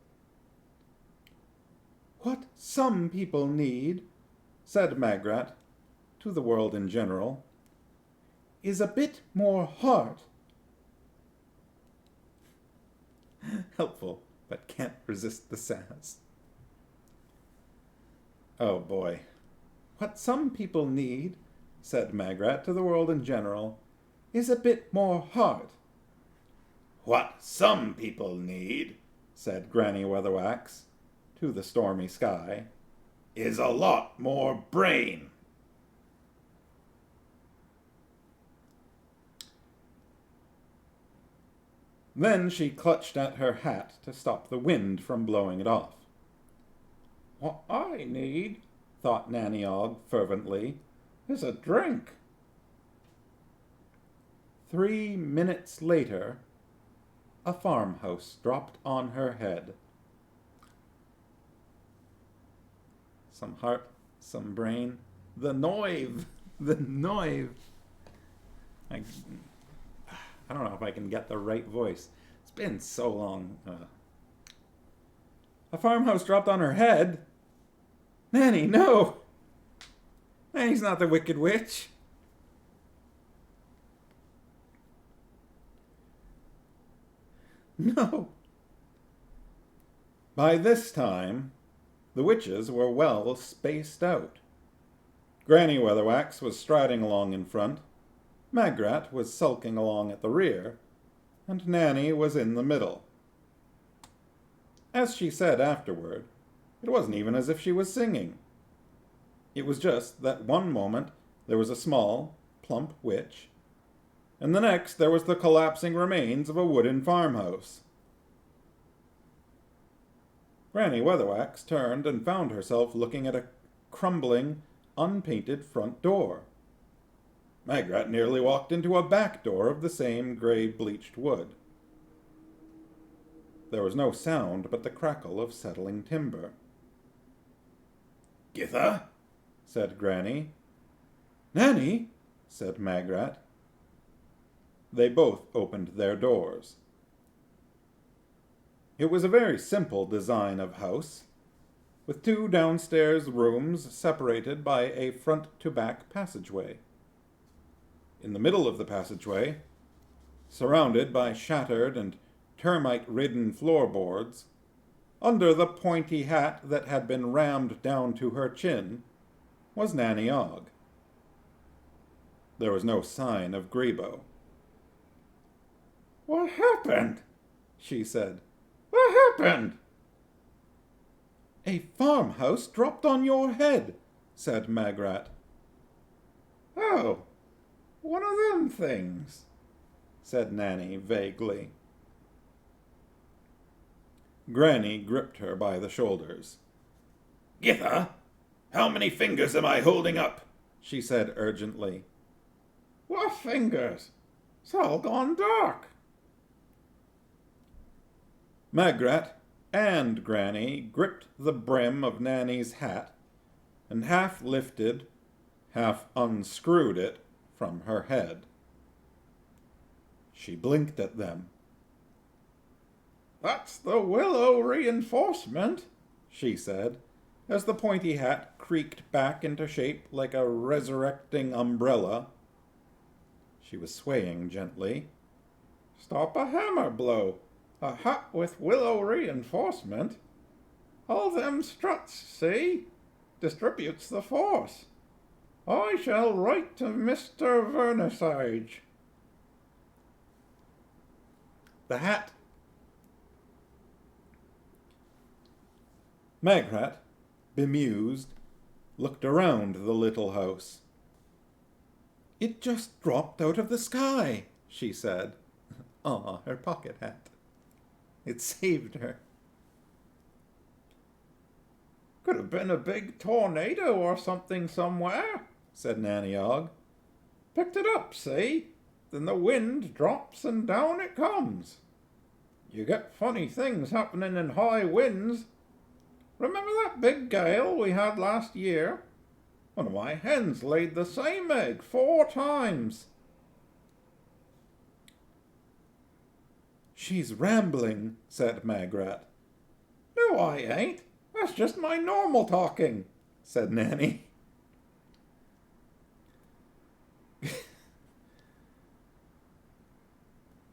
"What some people need," said Magrat, to the world in general, "is a bit more heart." Helpful, but can't resist the sass. Oh boy. "What some people need," said Magrat to the world in general, "is a bit more heart." "What some people need," said Granny Weatherwax to the stormy sky, "is a lot more brain." Then she clutched at her hat to stop the wind from blowing it off. "What I need," thought Nanny Ogg fervently, "is a drink." 3 minutes later, a farmhouse dropped on her head. Some heart, some brain. The noive! The noive! I don't know if I can get the right voice. It's been so long. A farmhouse dropped on her head? Nanny, no! Nanny's not the Wicked Witch. No. By this time, the witches were well spaced out. Granny Weatherwax was striding along in front, Magrat was sulking along at the rear, and Nanny was in the middle. As she said afterward, it wasn't even as if she was singing. It was just that one moment there was a small, plump witch, and the next there was the collapsing remains of a wooden farmhouse. Granny Weatherwax turned and found herself looking at a crumbling, unpainted front door. Magrat nearly walked into a back door of the same grey bleached wood. There was no sound but the crackle of settling timber. "Githa?" said Granny. "Nanny?" said Magrat. They both opened their doors. It was a very simple design of house, with 2 downstairs rooms separated by a front-to-back passageway. In the middle of the passageway, surrounded by shattered and termite-ridden floorboards, under the pointy hat that had been rammed down to her chin, was Nanny Ogg. There was no sign of Grebo. "What happened?" she said. "What happened?" "A farmhouse dropped on your head," said Magrat. "Oh, one of them things," said Nanny vaguely. Granny gripped her by the shoulders. "Githa, how many fingers am I holding up?" she said urgently. "What fingers? It's all gone dark." Magrat and Granny gripped the brim of Nanny's hat and half lifted, half unscrewed it from her head. She blinked at them. "That's the willow reinforcement," she said, as the pointy hat creaked back into shape like a resurrecting umbrella. She was swaying gently. "Stop a hammer blow. A hat with willow reinforcement. All them struts, see? Distributes the force. I shall write to Mr. Vernissage." The hat. Magrat, bemused, looked around the little house. "It just dropped out of the sky," she said. Ah, her pocket hat. It saved her. "Could have been a big tornado or something somewhere," said Nanny Ogg. "Picked it up, see? Then the wind drops and down it comes. You get funny things happening in high winds. Remember that big gale we had last year? One of my hens laid the same egg 4 times. She's rambling, said Magrat. No, I ain't. That's just my normal talking, said Nanny.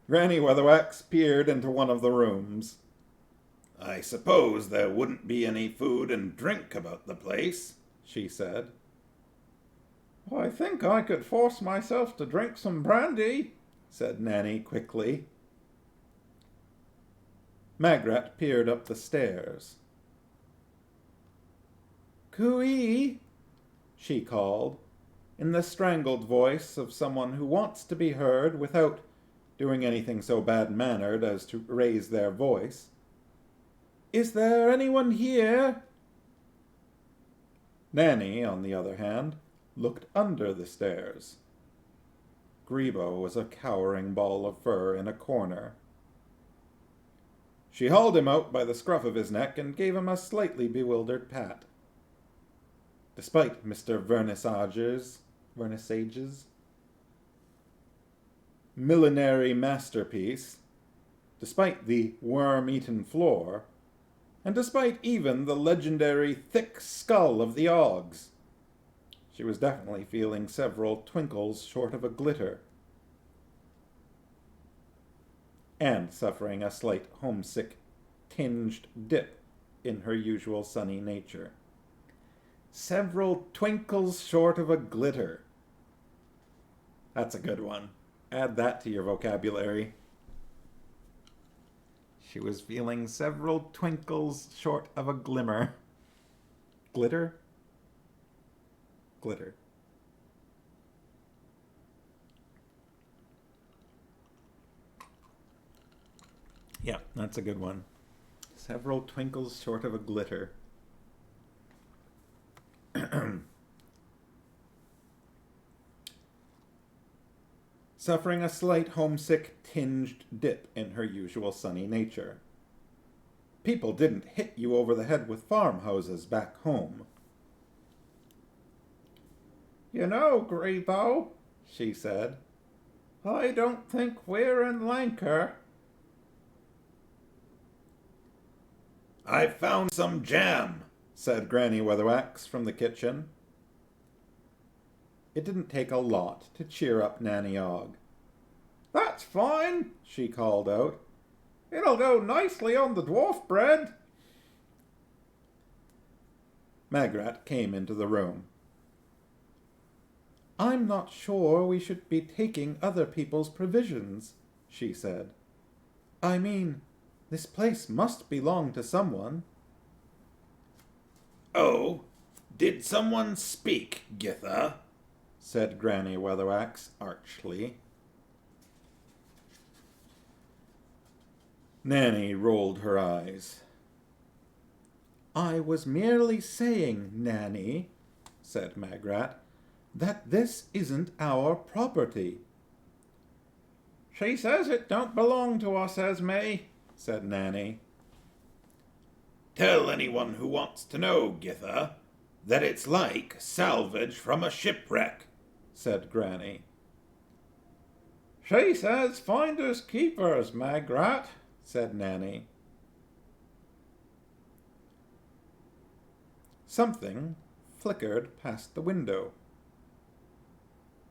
Granny Weatherwax peered into one of the rooms. I suppose there wouldn't be any food and drink about the place, she said. I think I could force myself to drink some brandy, said Nanny quickly. Magrat peered up the stairs. Cooey, she called, in the strangled voice of someone who wants to be heard without doing anything so bad-mannered as to raise their voice. Is there anyone here? Nanny, on the other hand, looked under the stairs. Grebo was a cowering ball of fur in a corner. She hauled him out by the scruff of his neck and gave him a slightly bewildered pat. Despite Mr. Vernissage's millinery masterpiece, despite the worm-eaten floor, and despite even the legendary thick skull of the Oggs, she was definitely feeling several twinkles short of a glitter, and suffering a slight homesick, tinged dip in her usual sunny nature. Several twinkles short of a glitter. That's a good one. Add that to your vocabulary. She was feeling several twinkles short of a glimmer. Glitter? Glitter. Yeah, that's a good one. Several twinkles short of a glitter. Suffering a slight homesick tinged dip in her usual sunny nature. People didn't hit you over the head with farmhouses back home. You know, Grebo, she said, I don't think we're in Lancre. I've found some jam, said Granny Weatherwax from the kitchen. It didn't take a lot to cheer up Nanny Ogg. That's fine, she called out. It'll go nicely on the dwarf bread. Magrat came into the room. I'm not sure we should be taking other people's provisions, she said. I mean, this place must belong to someone. Oh, did someone speak, Githa? Said Granny Weatherwax archly. Nanny rolled her eyes. I was merely saying, Nanny, said Magrat, that this isn't our property. She says it don't belong to us, Esme, said Nanny. Tell anyone who wants to know, Githa, that it's like salvage from a shipwreck, said Granny. She says finders keepers, Magrat, said Nanny. Something flickered past the window.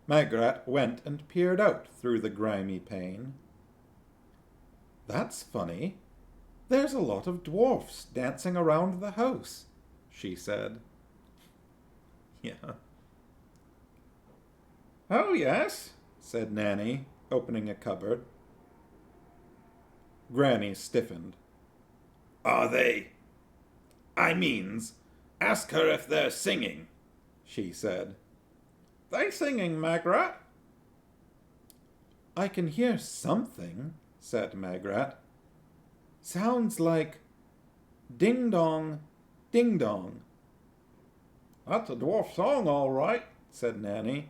Magrat went and peered out through the grimy pane. That's funny. There's a lot of dwarfs dancing around the house, she said. Yeah. Oh, yes, said Nanny, opening a cupboard. Granny stiffened. Are they? I means, ask her if they're singing, she said. They singing, Magrat? I can hear something, said Magrat. Sounds like ding-dong, ding-dong. That's a dwarf song, all right, said Nanny.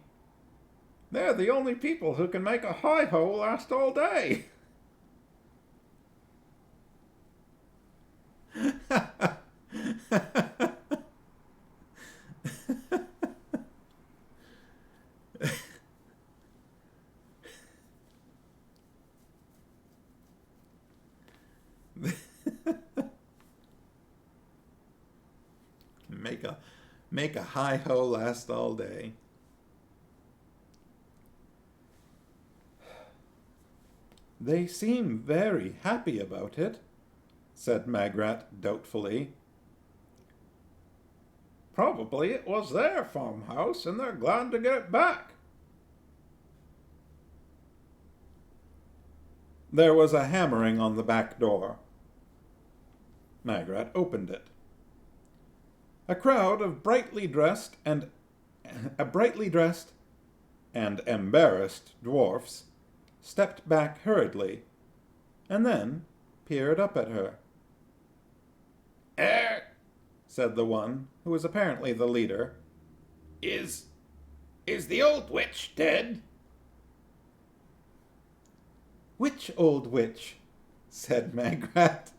They're the only people who can make a hi-ho last all day. make a hi-ho last all day. They seem very happy about it, said Magrat doubtfully. Probably it was their farmhouse and they're glad to get it back. There was a hammering on the back door. Magrat opened it. A crowd of brightly dressed and embarrassed dwarfs stepped back hurriedly, and then peered up at her. Said the one, who was apparently the leader. Is the old witch dead? Which old witch? Said Magrat.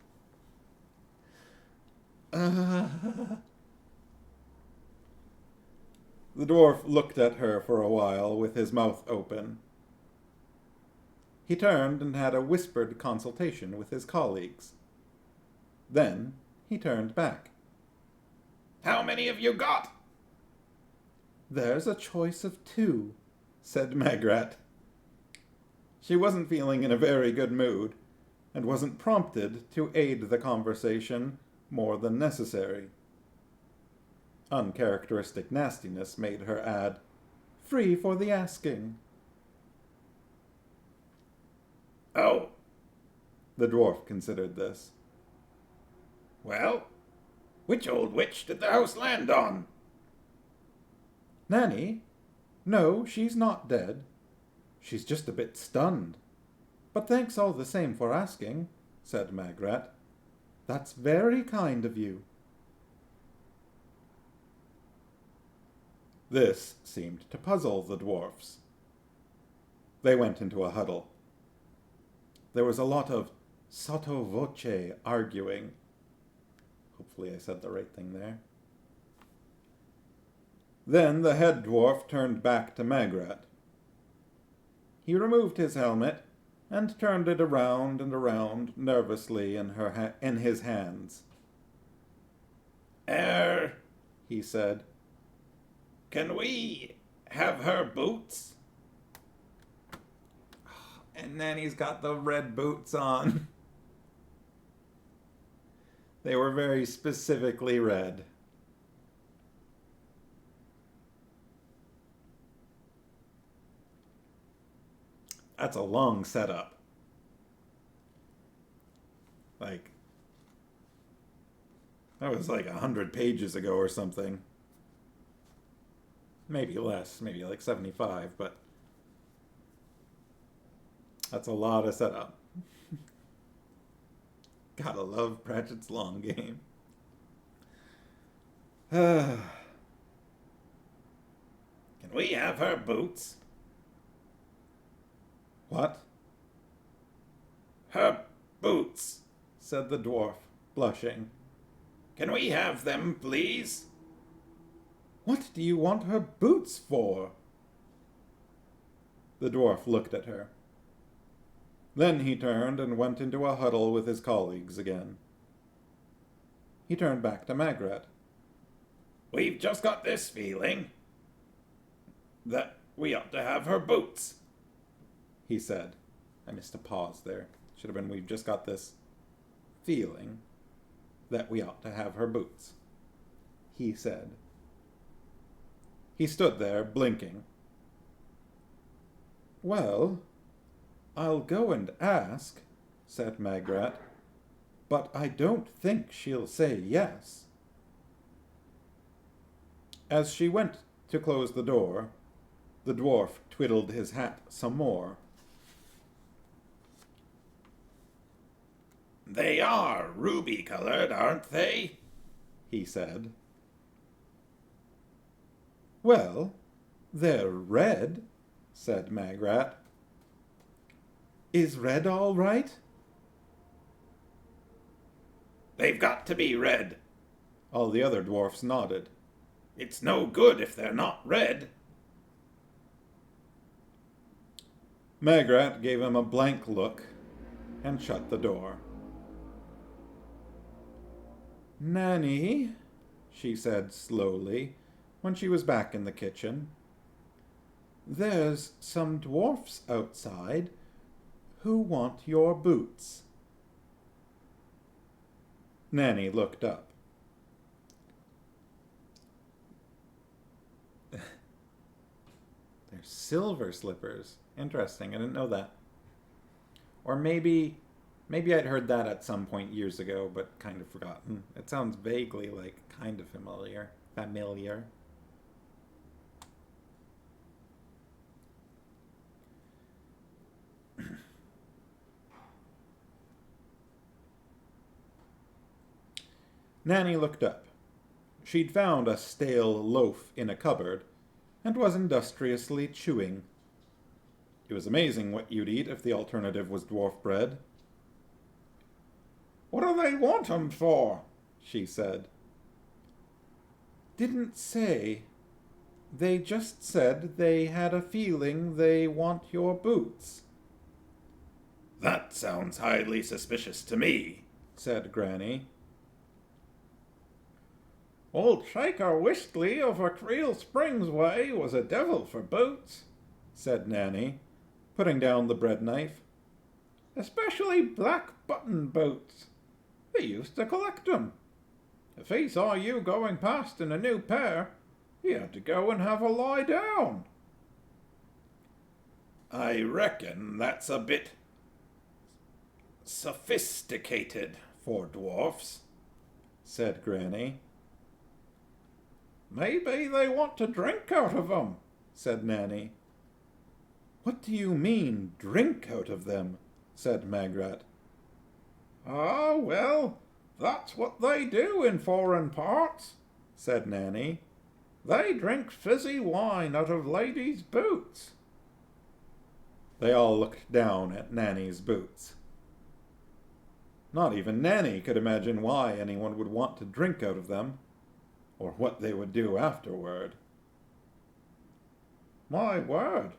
The dwarf looked at her for a while with his mouth open. He turned and had a whispered consultation with his colleagues. Then he turned back. How many have you got? There's a choice of 2, said Magrat. She wasn't feeling in a very good mood, and wasn't prompted to aid the conversation more than necessary. Uncharacteristic nastiness made her add, free for the asking. Oh, the dwarf considered this. Well, which old witch did the house land on? Nanny? No, she's not dead. She's just a bit stunned. But thanks all the same for asking, said Magrat. That's very kind of you. This seemed to puzzle the dwarfs. They went into a huddle. There was a lot of sotto voce arguing. Hopefully I said the right thing there. Then the head dwarf turned back to Magrat. He removed his helmet and turned it around and around nervously in his hands. He said. Can we have her boots? And then he's got the red boots on. They were very specifically red. That's a long setup. Like, that was like 100 pages ago or something. Maybe less, maybe like 75, but that's a lot of setup. Gotta love Pratchett's long game. Can we have her boots? What? Her boots, said the dwarf, blushing. Can we have them, please? What do you want her boots for? The dwarf looked at her. Then he turned and went into a huddle with his colleagues again. He turned back to Magrat. We've just got this feeling that we ought to have her boots, he said. I missed a pause there. Should have been, we've just got this feeling that we ought to have her boots, he said. He stood there, blinking. Well, I'll go and ask, said Magrat, but I don't think she'll say yes. As she went to close the door, the dwarf twiddled his hat some more. They are ruby-colored, aren't they? He said. Well, they're red, said Magrat. Is red all right? They've got to be red. All the other dwarfs nodded. It's no good if they're not red. Magrat gave him a blank look and shut the door. Nanny, she said slowly, when she was back in the kitchen. There's some dwarfs outside who want your boots. Nanny looked up. They're silver slippers. Interesting, I didn't know that. Or maybe I'd heard that at some point years ago, but kind of forgotten. It sounds vaguely like kind of familiar. Nanny looked up. She'd found a stale loaf in a cupboard and was industriously chewing. It was amazing what you'd eat if the alternative was dwarf bread. What do they want 'em for? She said. Didn't say. They just said they had a feeling they want your boots. That sounds highly suspicious to me, said Granny. Old Shaker Whistley over Creel Springs way was a devil for boots, said Nanny, putting down the bread knife. Especially black button boots. He used to collect 'em. If he saw you going past in a new pair, he had to go and have a lie down. I reckon that's a bit sophisticated for dwarfs, said Granny. Maybe they want to drink out of 'em, said Nanny. What do you mean, drink out of them? Said Magrat. Ah, well, that's what they do in foreign parts, said Nanny. They drink fizzy wine out of ladies' boots. They all looked down at Nanny's boots. Not even Nanny could imagine why anyone would want to drink out of them, or what they would do afterward. My word,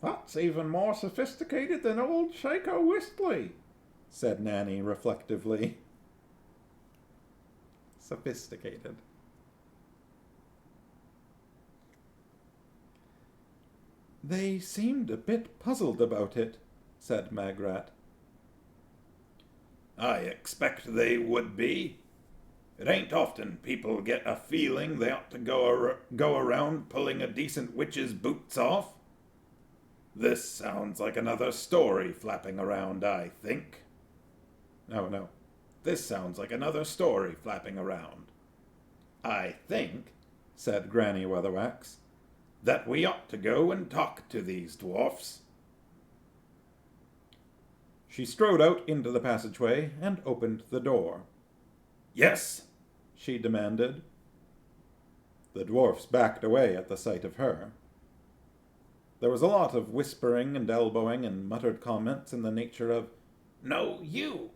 that's even more sophisticated than old Shaker Whistley, said Nanny reflectively. Sophisticated. They seemed a bit puzzled about it, said Magrat. I expect they would be. It ain't often people get a feeling they ought to go around pulling a decent witch's boots off. This sounds like another story flapping around, I think. No. This sounds like another story flapping around. I think, said Granny Weatherwax, that we ought to go and talk to these dwarfs. She strode out into the passageway and opened the door. Yes, she demanded. The dwarfs backed away at the sight of her. There was a lot of whispering and elbowing and muttered comments in the nature of, No, you,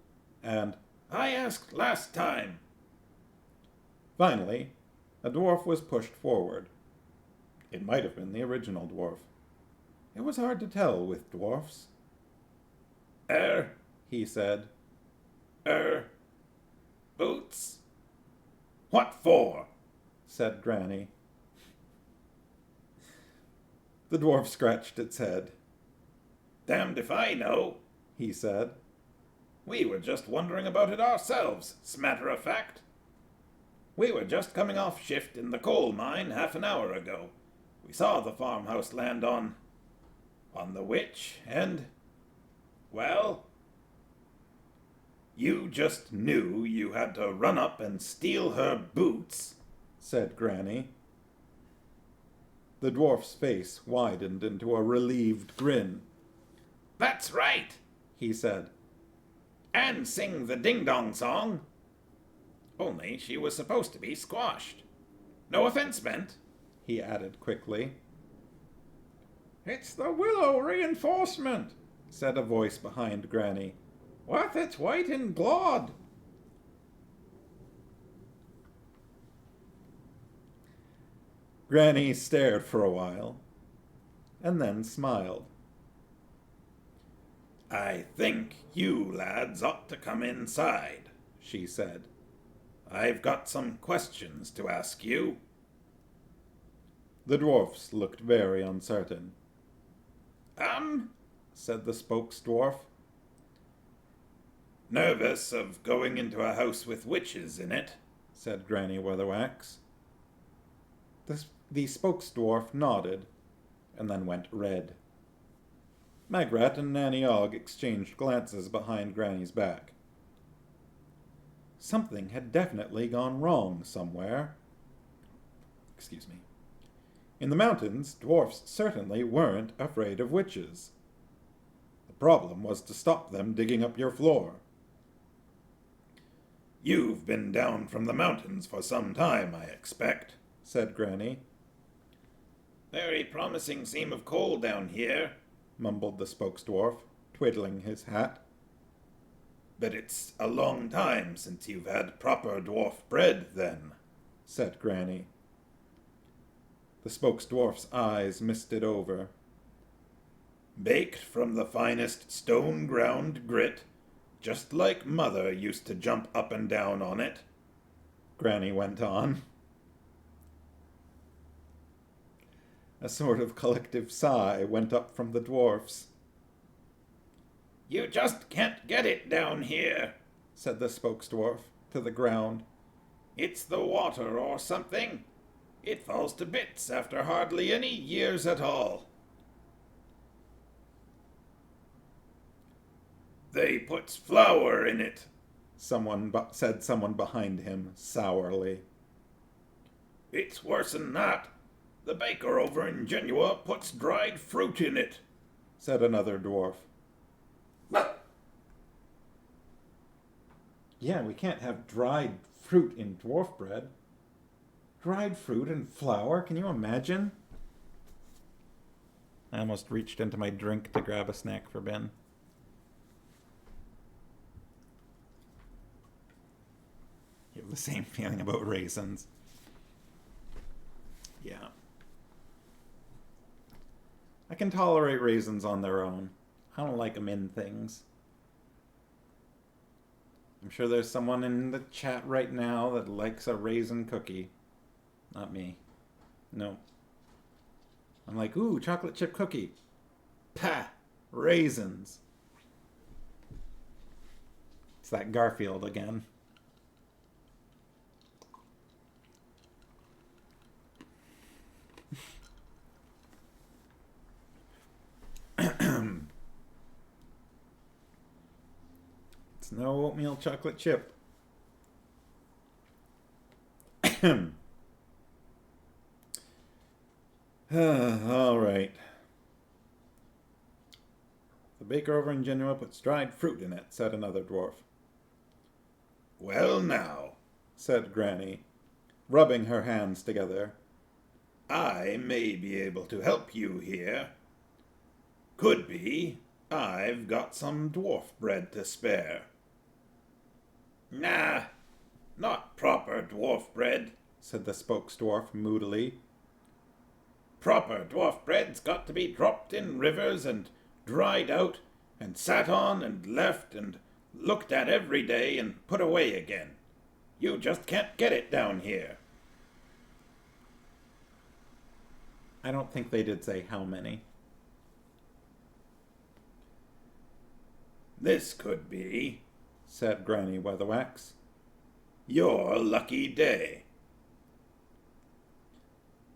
and I asked last time. Finally, a dwarf was pushed forward. It might have been the original dwarf. It was hard to tell with dwarfs. He said. Boots? What for? Said Granny. The dwarf scratched its head. Damned if I know, he said. We were just wondering about it ourselves, 's matter of fact. We were just coming off shift in the coal mine half an hour ago. We saw the farmhouse land on the witch, and, well, you just knew you had to run up and steal her boots, said Granny. The dwarf's face widened into a relieved grin. That's right, he said. And sing the ding-dong song. Only she was supposed to be squashed. No offense meant, he added quickly. It's the willow reinforcement, said a voice behind Granny. Worth its weight in glod. Granny stared for a while, and then smiled. I think you lads ought to come inside, she said. I've got some questions to ask you. The dwarfs looked very uncertain. Said the spokes-dwarf. Nervous of going into a house with witches in it, said Granny Weatherwax. The spokes-dwarf nodded, and then went red. Magrat and Nanny Ogg exchanged glances behind Granny's back. Something had definitely gone wrong somewhere. Excuse me. In the mountains, dwarfs certainly weren't afraid of witches. The problem was to stop them digging up your floor. You've been down from the mountains for some time, I expect, said Granny. Very promising seam of coal down here, mumbled the spokes-dwarf, twiddling his hat. But it's a long time since you've had proper dwarf bread, then, said Granny. The spokes-dwarf's eyes misted over. Baked from the finest stone-ground grit, just like Mother used to jump up and down on it, Granny went on. A sort of collective sigh went up from the dwarfs. You just can't get it down here, said the spokes-dwarf to the ground. It's the water or something. It falls to bits after hardly any years at all. They puts flour in it, said someone behind him sourly. It's worse'n that. The baker over in Genua puts dried fruit in it, said another dwarf. Yeah, we can't have dried fruit in dwarf bread. Dried fruit and flour, can you imagine? I almost reached into my drink to grab a snack for Ben. You have the same feeling about raisins. Yeah. I can tolerate raisins on their own. I don't like them in things. I'm sure there's someone in the chat right now that likes a raisin cookie. Not me. No. I'm like, ooh, chocolate chip cookie. Pah! Raisins. It's that Garfield again. It's no oatmeal chocolate chip. All right. The baker over in Genua puts dried fruit in it, said another dwarf. Well now, said Granny, rubbing her hands together. I may be able to help you here. Could be. I've got some dwarf bread to spare. Nah, not proper dwarf bread, said the spokes-dwarf moodily. Proper dwarf bread's got to be dropped in rivers and dried out and sat on and left and looked at every day and put away again. You just can't get it down here. I don't think they did say how many. This could be, said Granny Weatherwax, your lucky day.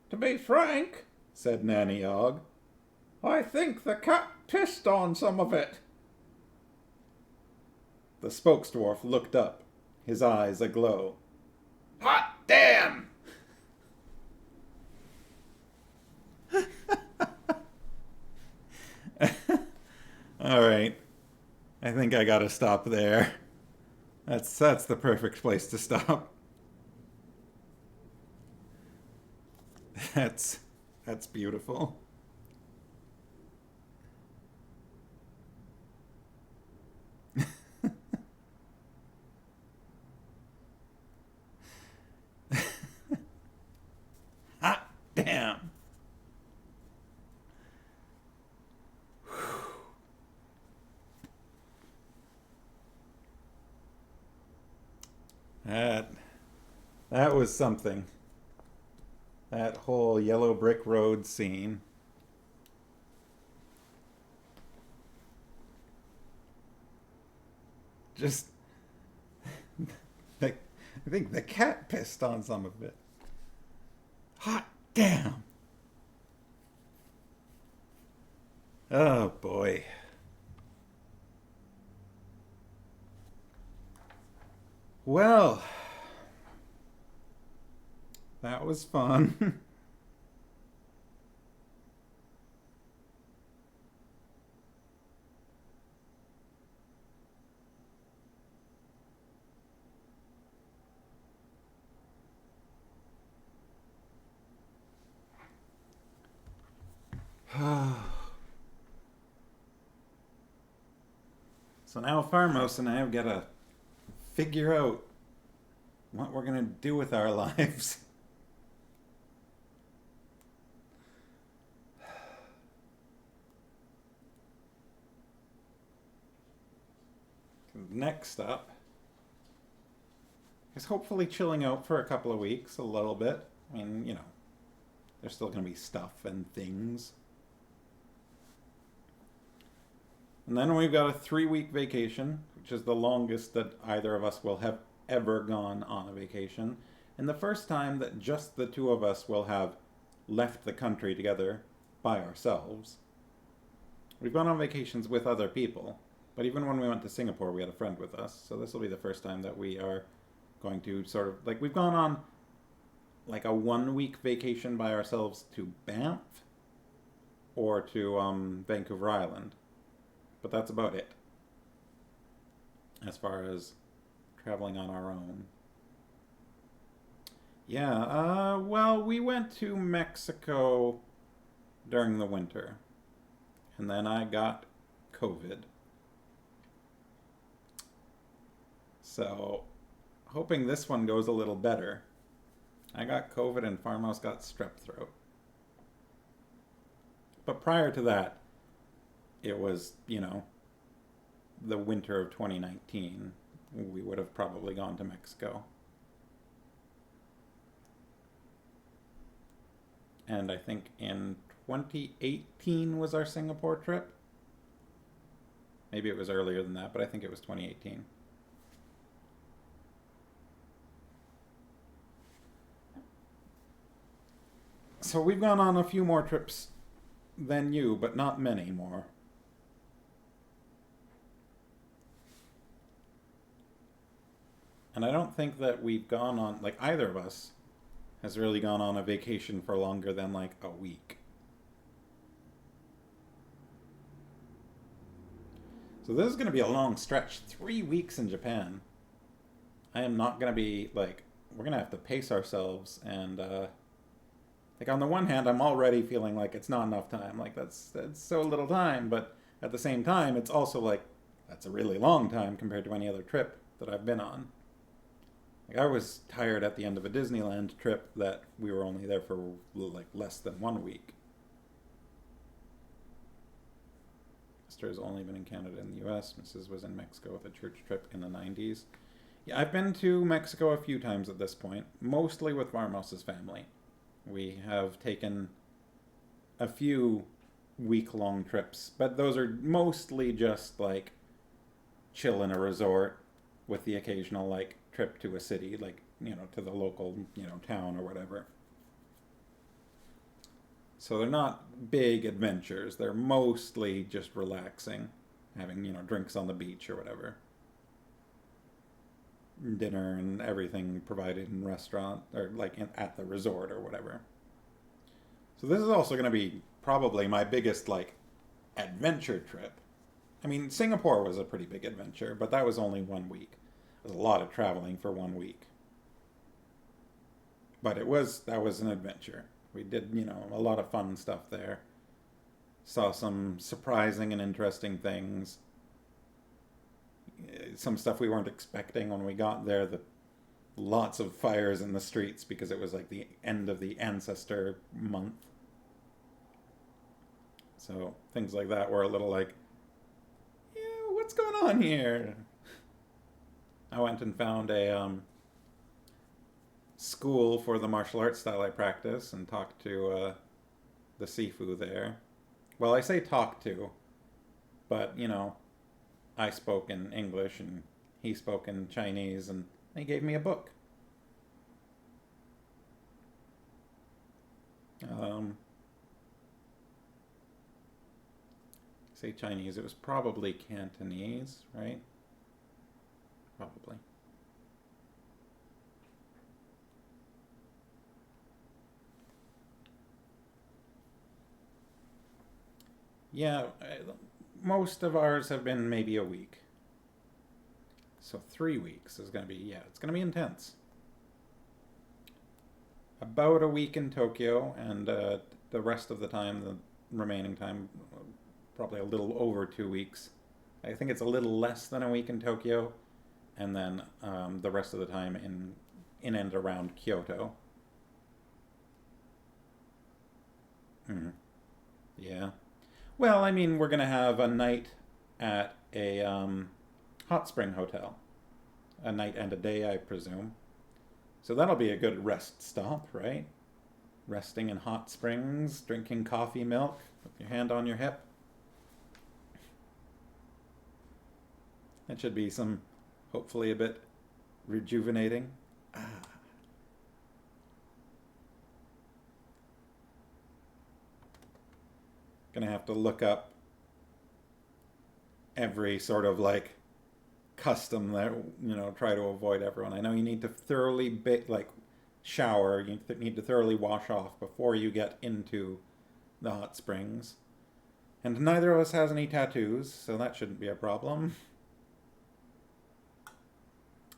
To be frank, said Nanny Ogg, I think the cat pissed on some of it. The spokes-dwarf looked up, his eyes aglow. Hot damn! All right. I think I gotta stop there. That's the perfect place to stop. That's beautiful. Hot damn. That was something. That whole yellow brick road scene. Just, like, I think the cat pissed on some of it. Hot damn. Oh boy. Well, that was fun. So now Farmos and I have got to figure out what we're going to do with our lives. Next up is hopefully chilling out for a couple of weeks, a little bit. I mean, you know, there's still going to be stuff and things. And then we've got a 3-week vacation, which is the longest that either of us will have ever gone on a vacation. And the first time that just the two of us will have left the country together by ourselves. We've gone on vacations with other people, but even when we went to Singapore, we had a friend with us. So this will be the first time that we are going to sort of, like, we've gone on like a 1-week vacation by ourselves to Banff or to Vancouver Island. But that's about it as far as traveling on our own. Yeah, well, we went to Mexico during the winter. And then I got COVID. So, hoping this one goes a little better. I got COVID and Farmhouse got strep throat. But prior to that, it was, you know, the winter of 2019. We would have probably gone to Mexico. And I think in 2018 was our Singapore trip. Maybe it was earlier than that, but I think it was 2018. So we've gone on a few more trips than you, but not many more. And I don't think that we've gone on, like, either of us has really gone on a vacation for longer than like a week. So this is going to be a long stretch. 3 weeks in Japan. I am not going to be, like, we're going to have to pace ourselves. And, like, on the one hand, I'm already feeling like it's not enough time. Like, that's so little time. But at the same time, it's also like, that's a really long time compared to any other trip that I've been on. Like, I was tired at the end of a Disneyland trip that we were only there for, like, less than 1 week. Sister has only been in Canada and the US. Mrs. was in Mexico with a church trip in the 90s. Yeah, I've been to Mexico a few times at this point, mostly with Marmos's family. We have taken a few week-long trips, but those are mostly just, like, chill in a resort with the occasional, like, trip to a city, like, you know, to the local, you know, town or whatever. So they're not big adventures. They're mostly just relaxing, having, you know, drinks on the beach or whatever. Dinner and everything provided in restaurant or like at the resort or whatever. So this is also going to be probably my biggest, like, adventure trip. I mean, Singapore was a pretty big adventure, but that was only 1 week. It was a lot of traveling for 1 week. But that was an adventure. We did, you know, a lot of fun stuff there. Saw some surprising and interesting things. Some stuff we weren't expecting when we got there. Lots of fires in the streets because it was like the end of the ancestor month. So things like that were a little like, yeah, what's going on here? I went and found school for the martial arts style I practice and talk to the Sifu there. Well, I say talk to, but I spoke in English and he spoke in Chinese, and he gave me a book. Say Chinese, it was probably Cantonese, right? Probably. Yeah, most of ours have been maybe a week. So 3 weeks is going to be, yeah, it's going to be intense. About a week in Tokyo, and the rest of the time, the remaining time, probably a little over 2 weeks. I think it's a little less than a week in Tokyo, and then the rest of the time in and around Kyoto. Hmm. Yeah. Well, I mean, we're gonna have a night at a hot spring hotel, a night and a day, I presume. So that'll be a good rest stop, right? Resting in hot springs, drinking coffee milk with your hand on your hip. That should be some, hopefully, a bit rejuvenating. Ah. Gonna have to look up every sort of like custom that try to avoid everyone. I know you need to thoroughly shower. You need to thoroughly wash off before you get into the hot springs. And neither of us has any tattoos, so that shouldn't be a problem.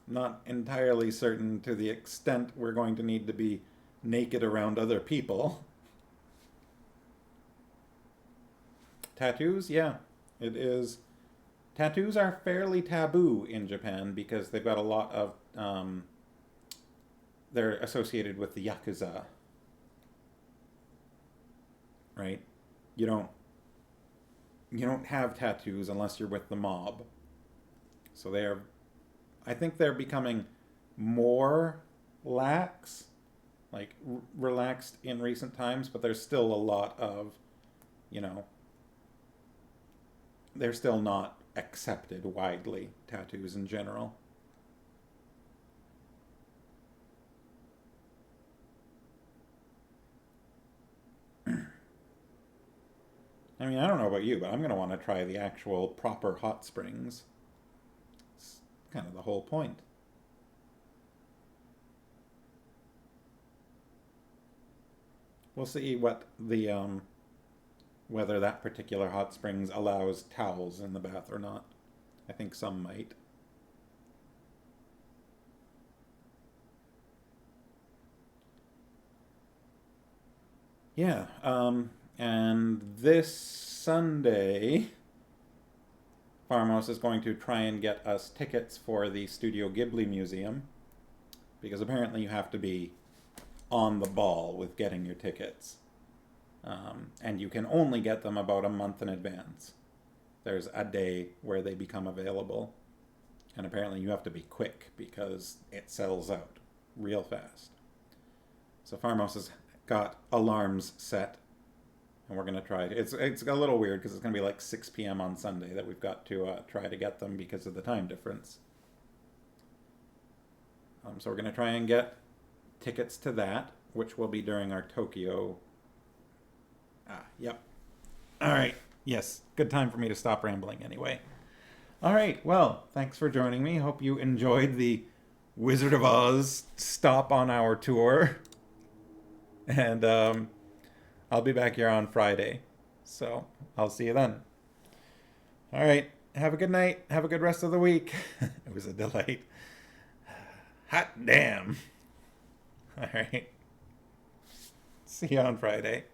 Not entirely certain to the extent we're going to need to be naked around other people. Tattoos, yeah, it is. Tattoos are fairly taboo in Japan because they've got a lot of. They're associated with the Yakuza. Right? You don't. You don't have tattoos unless you're with the mob. So they are. I think they're becoming more lax, like relaxed in recent times, but there's still a lot of, they're still not accepted widely, tattoos in general. I mean, I don't know about you, but I'm going to want to try the actual proper hot springs. It's kind of the whole point. We'll see what the whether that particular hot springs allows towels in the bath or not. I think some might. Yeah, and this Sunday, Farmhouse is going to try and get us tickets for the Studio Ghibli Museum, because apparently you have to be on the ball with getting your tickets. And you can only get them about a month in advance. There's a day where they become available. And apparently you have to be quick because it sells out real fast. So Farmhouse has got alarms set. And we're going to try. It's a little weird because it's going to be like 6 p.m. on Sunday that we've got to try to get them because of the time difference. So we're going to try and get tickets to that, which will be during our Tokyo. Yep. All right. Yes. Good time for me to stop rambling anyway. All right. Well, thanks for joining me. Hope you enjoyed the Wizard of Oz stop on our tour. And I'll be back here on Friday. So I'll see you then. All right. Have a good night. Have a good rest of the week. It was a delight. Hot damn. All right. See you on Friday.